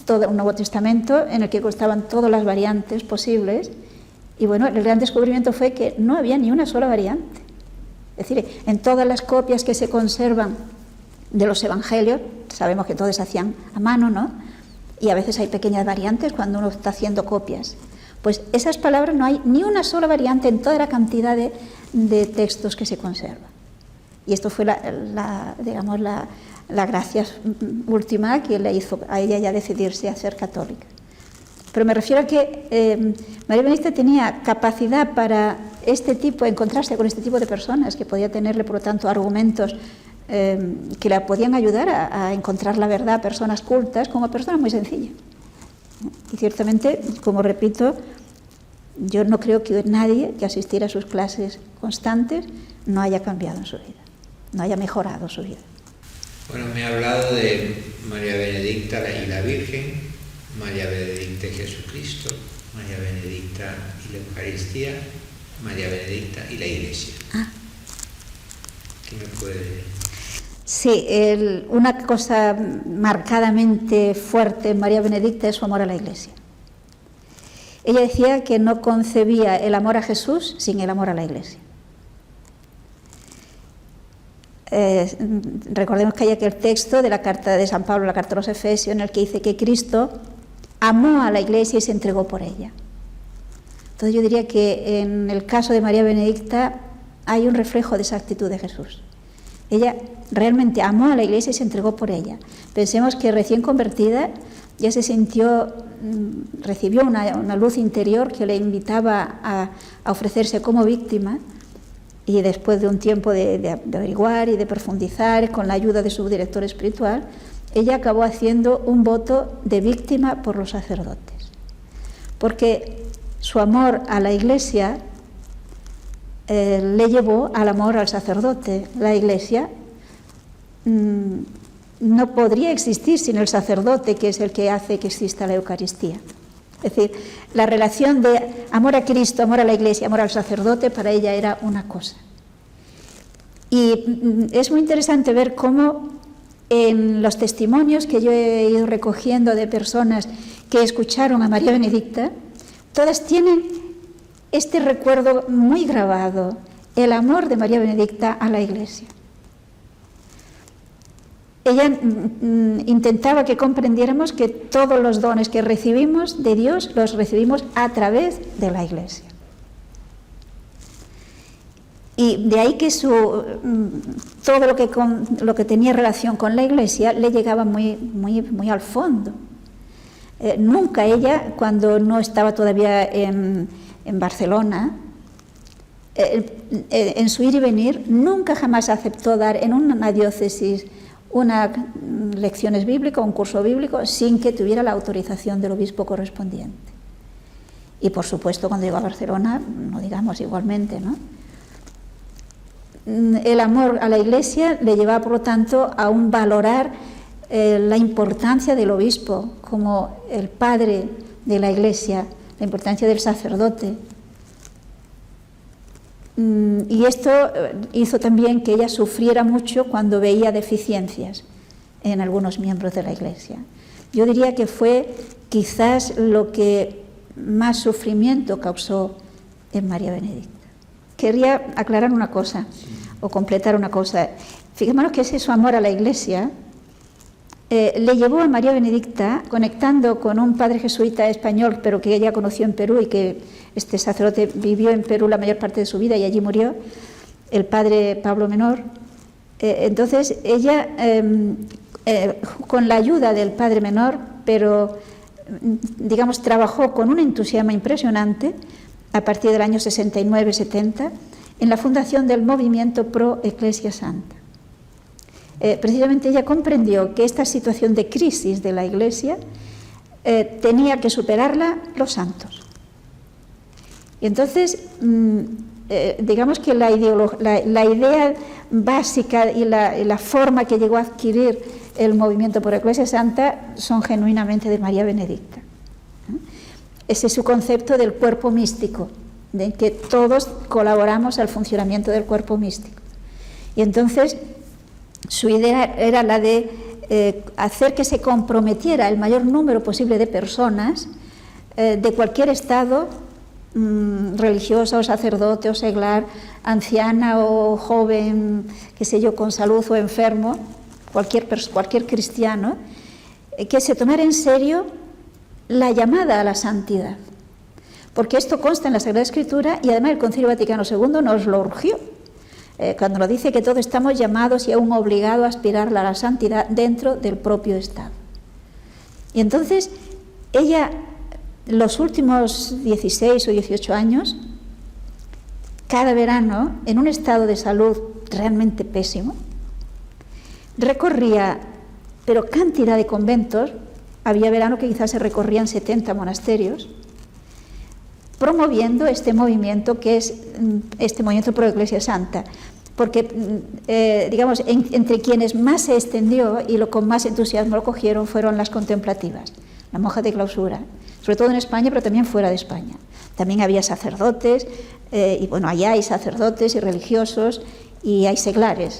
todo un Nuevo Testamento, en el que constaban todas las variantes posibles, y bueno, el gran descubrimiento fue que no había ni una sola variante. Es decir, en todas las copias que se conservan de los evangelios, sabemos que todos se hacían a mano, ¿no? Y a veces hay pequeñas variantes cuando uno está haciendo copias. Pues esas palabras no hay ni una sola variante en toda la cantidad de textos que se conservan. Y esto fue la gracia última que le hizo a ella ya decidirse a ser católica. Pero me refiero a que María Benedicta tenía capacidad para encontrarse con este tipo de personas, que podía tenerle, por lo tanto, argumentos que la podían ayudar a encontrar la verdad, personas cultas, como personas muy sencillas. Y ciertamente, como repito, yo no creo que nadie que asistiera a sus clases constantes no haya cambiado en su vida, no haya mejorado su vida. Bueno, me ha hablado de María Benedicta y la Virgen, María Benedicta y Jesucristo, María Benedicta y la Eucaristía, María Benedicta y la Iglesia. ¿Qué me puede decir? Sí, una cosa marcadamente fuerte en María Benedicta es su amor a la Iglesia. Ella decía que no concebía el amor a Jesús sin el amor a la Iglesia. Recordemos que hay aquel texto de la carta de San Pablo, la carta a los Efesios, en el que dice que Cristo amó a la Iglesia y se entregó por ella. Entonces yo diría que en el caso de María Benedicta hay un reflejo de esa actitud de Jesús. Ella realmente amó a la Iglesia y se entregó por ella. Pensemos que recién convertida ya se sintió, recibió una luz interior que le invitaba a ofrecerse como víctima, y después de un tiempo de averiguar y de profundizar con la ayuda de su director espiritual, ella acabó haciendo un voto de víctima por los sacerdotes, porque su amor a la Iglesia le llevó al amor al sacerdote. La Iglesia no podría existir sin el sacerdote, que es el que hace que exista la Eucaristía. Es decir, la relación de amor a Cristo, amor a la Iglesia, amor al sacerdote, para ella era una cosa. Y es muy interesante ver cómo en los testimonios que yo he ido recogiendo de personas que escucharon a María Benedicta, todas tienen este recuerdo muy grabado, el amor de María Benedicta a la Iglesia. Ella intentaba que comprendiéramos que todos los dones que recibimos de Dios los recibimos a través de la Iglesia. Y de ahí que todo lo que tenía relación con la Iglesia le llegaba muy al fondo. Nunca ella, cuando no estaba todavía en Barcelona, en su ir y venir, nunca jamás aceptó dar en una diócesis unas lecciones bíblicas, un curso bíblico, sin que tuviera la autorización del obispo correspondiente. Y por supuesto, cuando llegó a Barcelona, no digamos igualmente, ¿no? El amor a la Iglesia le llevaba, por lo tanto, a un valorar la importancia del obispo como el padre de la Iglesia, la importancia del sacerdote. Y esto hizo también que ella sufriera mucho cuando veía deficiencias en algunos miembros de la Iglesia. Yo diría que fue quizás lo que más sufrimiento causó en María Benedicta. Quería aclarar una cosa, o completar una cosa. Fijémonos que ese su amor a la Iglesia le llevó a María Benedicta, conectando con un padre jesuita español, pero que ella conoció en Perú, y que este sacerdote vivió en Perú la mayor parte de su vida y allí murió, el padre Pablo Menor. Entonces ella, con la ayuda del padre Menor, pero digamos, trabajó con un entusiasmo impresionante a partir del año 69-70 en la fundación del movimiento Pro Ecclesia Santa. Precisamente ella comprendió que esta situación de crisis de la Iglesia tenía que superarla los santos. Y entonces, digamos que la idea básica y la forma que llegó a adquirir el movimiento por Ecclesia Santa son genuinamente de María Benedicta. Ese es su concepto del cuerpo místico, de que todos colaboramos al funcionamiento del cuerpo místico. Y entonces su idea era la de hacer que se comprometiera el mayor número posible de personas de cualquier estado, religiosa o sacerdote o seglar, anciana o joven, qué sé yo, con salud o enfermo, cualquier cristiano, que se tomara en serio la llamada a la santidad. Porque esto consta en la Sagrada Escritura y además el Concilio Vaticano II nos lo urgió. Cuando nos dice que todos estamos llamados y aún obligados a aspirar a la santidad dentro del propio Estado. Y entonces, ella, los últimos 16 o 18 años, cada verano, en un estado de salud realmente pésimo, recorría, pero cantidad de conventos, había verano que quizás se recorrían 70 monasterios, promoviendo este movimiento que es este movimiento Pro Ecclesia Santa, porque digamos, entre quienes más se extendió y con más entusiasmo lo cogieron fueron las contemplativas, las monjas de clausura, sobre todo en España, pero también fuera de España. También había sacerdotes, y bueno, allá hay sacerdotes y religiosos, y hay seglares.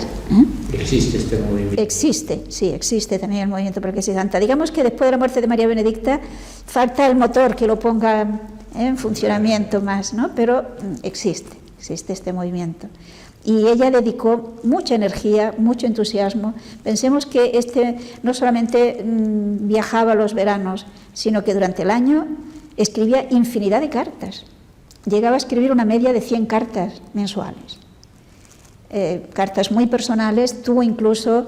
¿Existe este movimiento? Existe también el movimiento Pro Ecclesia Santa. Digamos que después de la muerte de María Benedicta falta el motor que lo ponga en funcionamiento más, ¿no? Pero existe este movimiento. Y ella dedicó mucha energía, mucho entusiasmo. Pensemos que no solamente viajaba los veranos, sino que durante el año escribía infinidad de cartas. Llegaba a escribir una media de 100 cartas mensuales. Cartas muy personales, tuvo incluso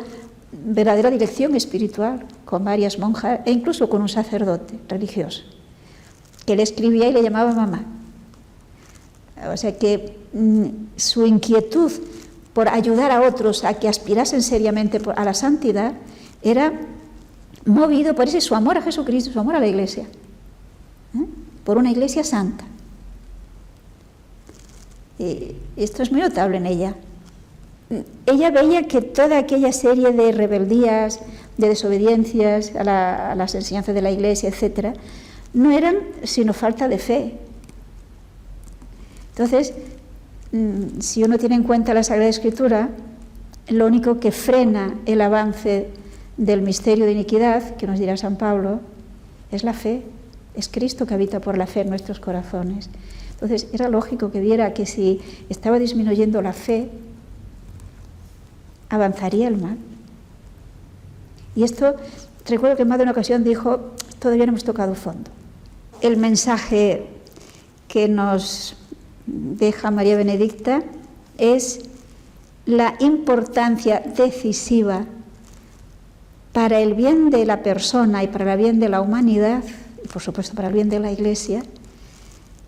verdadera dirección espiritual con varias monjas e incluso con un sacerdote religioso que le escribía y le llamaba mamá. O sea que su inquietud por ayudar a otros a que aspirasen seriamente a la santidad era movido por ese su amor a Jesucristo, su amor a la Iglesia, por una Iglesia santa. Y esto es muy notable en ella. Ella veía que toda aquella serie de rebeldías, de desobediencias a las enseñanzas de la Iglesia, etcétera, no eran sino falta de fe. Entonces, si uno tiene en cuenta la Sagrada Escritura, lo único que frena el avance del misterio de iniquidad, que nos dirá San Pablo, es la fe. Es Cristo que habita por la fe en nuestros corazones. Entonces, era lógico que viera que si estaba disminuyendo la fe, avanzaría el mal. Y esto, recuerdo que en más de una ocasión dijo, todavía no hemos tocado fondo. El mensaje que nos deja María Benedicta es la importancia decisiva para el bien de la persona y para el bien de la humanidad, y por supuesto para el bien de la Iglesia,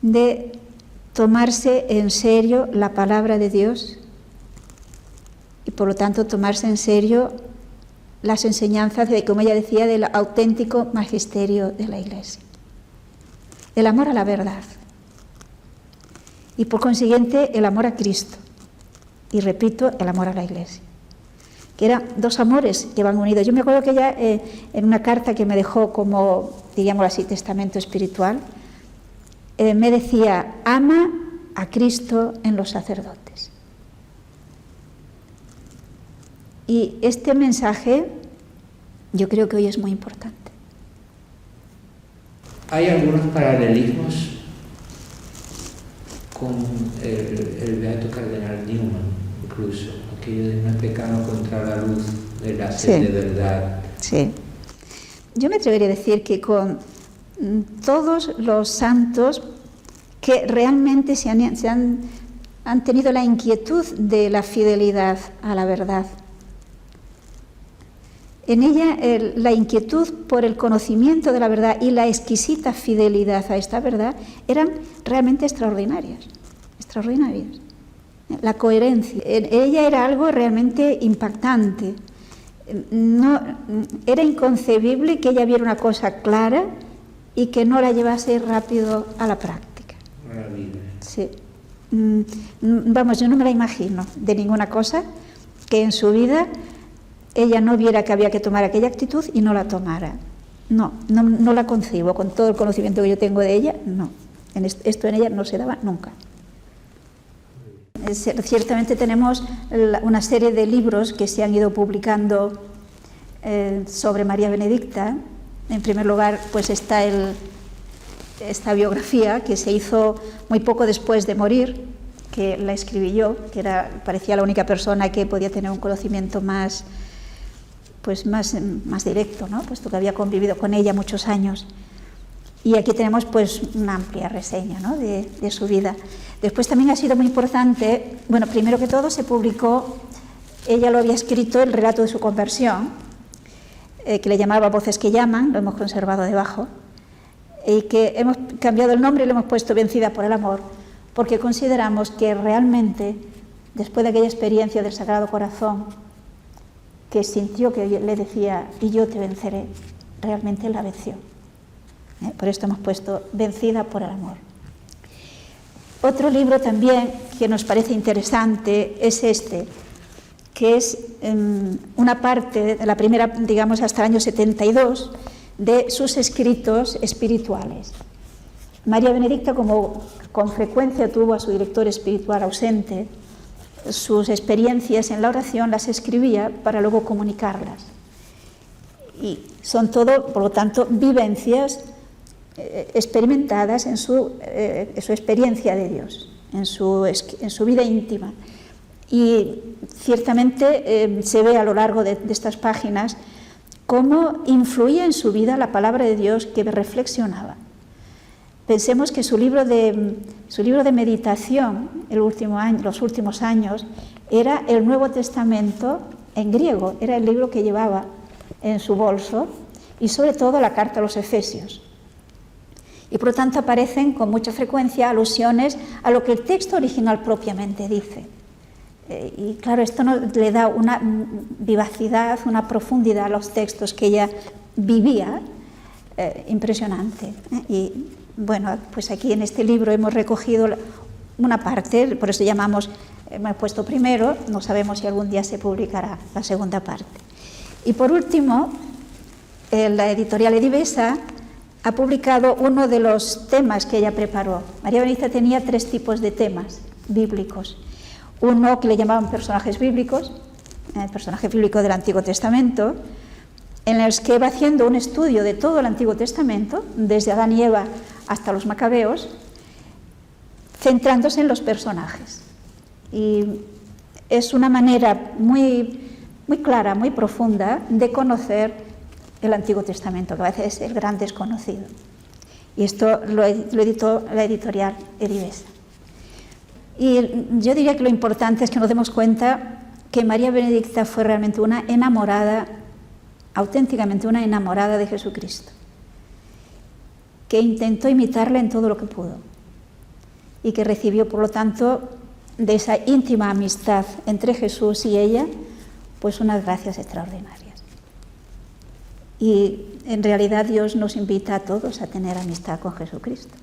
de tomarse en serio la palabra de Dios y por lo tanto tomarse en serio las enseñanzas de, como ella decía, del auténtico magisterio de la Iglesia. El amor a la verdad y por consiguiente el amor a Cristo y repito, el amor a la Iglesia, que eran dos amores que van unidos. Yo me acuerdo que ella en una carta que me dejó como, diríamos así, testamento espiritual, me decía, ama a Cristo en los sacerdotes. Y este mensaje yo creo que hoy es muy importante. Hay algunos paralelismos con el beato cardenal Newman, incluso, aquello de no es pecado contra la luz de la sed de verdad. Sí. Yo me atrevería a decir que con todos los santos que realmente han tenido la inquietud de la fidelidad a la verdad, En ella la inquietud por el conocimiento de la verdad y la exquisita fidelidad a esta verdad eran realmente extraordinarias, extraordinarias. La coherencia, en ella era algo realmente impactante. No, era inconcebible que ella viera una cosa clara y que no la llevase rápido a la práctica. Sí. Vamos, yo no me la imagino de ninguna cosa que en su vida ella no viera que había que tomar aquella actitud y no la tomara. No la concibo, con todo el conocimiento que yo tengo de ella, no. Esto en ella no se daba nunca. Ciertamente tenemos una serie de libros que se han ido publicando sobre María Benedicta. En primer lugar, pues está esta biografía que se hizo muy poco después de morir, que la escribí yo, que parecía la única persona que podía tener un conocimiento más directo, ¿no? Puesto que había convivido con ella muchos años. Y aquí tenemos pues una amplia reseña, ¿no? de su vida. Después también ha sido muy importante, bueno, primero que todo se publicó, ella lo había escrito, el relato de su conversión, que le llamaba Voces que llaman, lo hemos conservado debajo, y que hemos cambiado el nombre y le hemos puesto Vencida por el amor, porque consideramos que realmente, después de aquella experiencia del Sagrado Corazón, que sintió que le decía, y yo te venceré, realmente la venció. Por esto hemos puesto Vencida por el amor. Otro libro también que nos parece interesante es este, que es una parte, de la primera, digamos, hasta el año 72, de sus escritos espirituales. María Benedicta, como con frecuencia tuvo a su director espiritual ausente, sus experiencias en la oración las escribía para luego comunicarlas. Y son todo, por lo tanto, vivencias experimentadas en su experiencia de Dios, en su vida íntima. Y ciertamente se ve a lo largo de estas páginas cómo influía en su vida la palabra de Dios que reflexionaba. Pensemos que su libro de meditación, los últimos años, era el Nuevo Testamento en griego, era el libro que llevaba en su bolso, y sobre todo la carta a los Efesios. Y por lo tanto aparecen con mucha frecuencia alusiones a lo que el texto original propiamente dice. Y claro, esto le da una vivacidad, una profundidad a los textos que ella vivía, impresionante. Y bueno, pues aquí en este libro hemos recogido una parte, por eso hemos puesto primero, no sabemos si algún día se publicará la segunda parte. Y por último, la editorial Edivesa ha publicado uno de los temas que ella preparó. María Benedicta tenía 3 tipos de temas bíblicos. Uno que le llamaban personajes bíblicos, el personaje bíblico del Antiguo Testamento, en el que va haciendo un estudio de todo el Antiguo Testamento, desde Adán y Eva hasta los Macabeos, centrándose en los personajes. Y es una manera muy, muy clara, muy profunda de conocer el Antiguo Testamento, que a veces es el gran desconocido. Y esto lo editó la editorial Edivesa. Y yo diría que lo importante es que nos demos cuenta que María Benedicta fue realmente una enamorada, auténticamente una enamorada de Jesucristo, que intentó imitarle en todo lo que pudo y que recibió, por lo tanto, de esa íntima amistad entre Jesús y ella, pues unas gracias extraordinarias. Y en realidad Dios nos invita a todos a tener amistad con Jesucristo.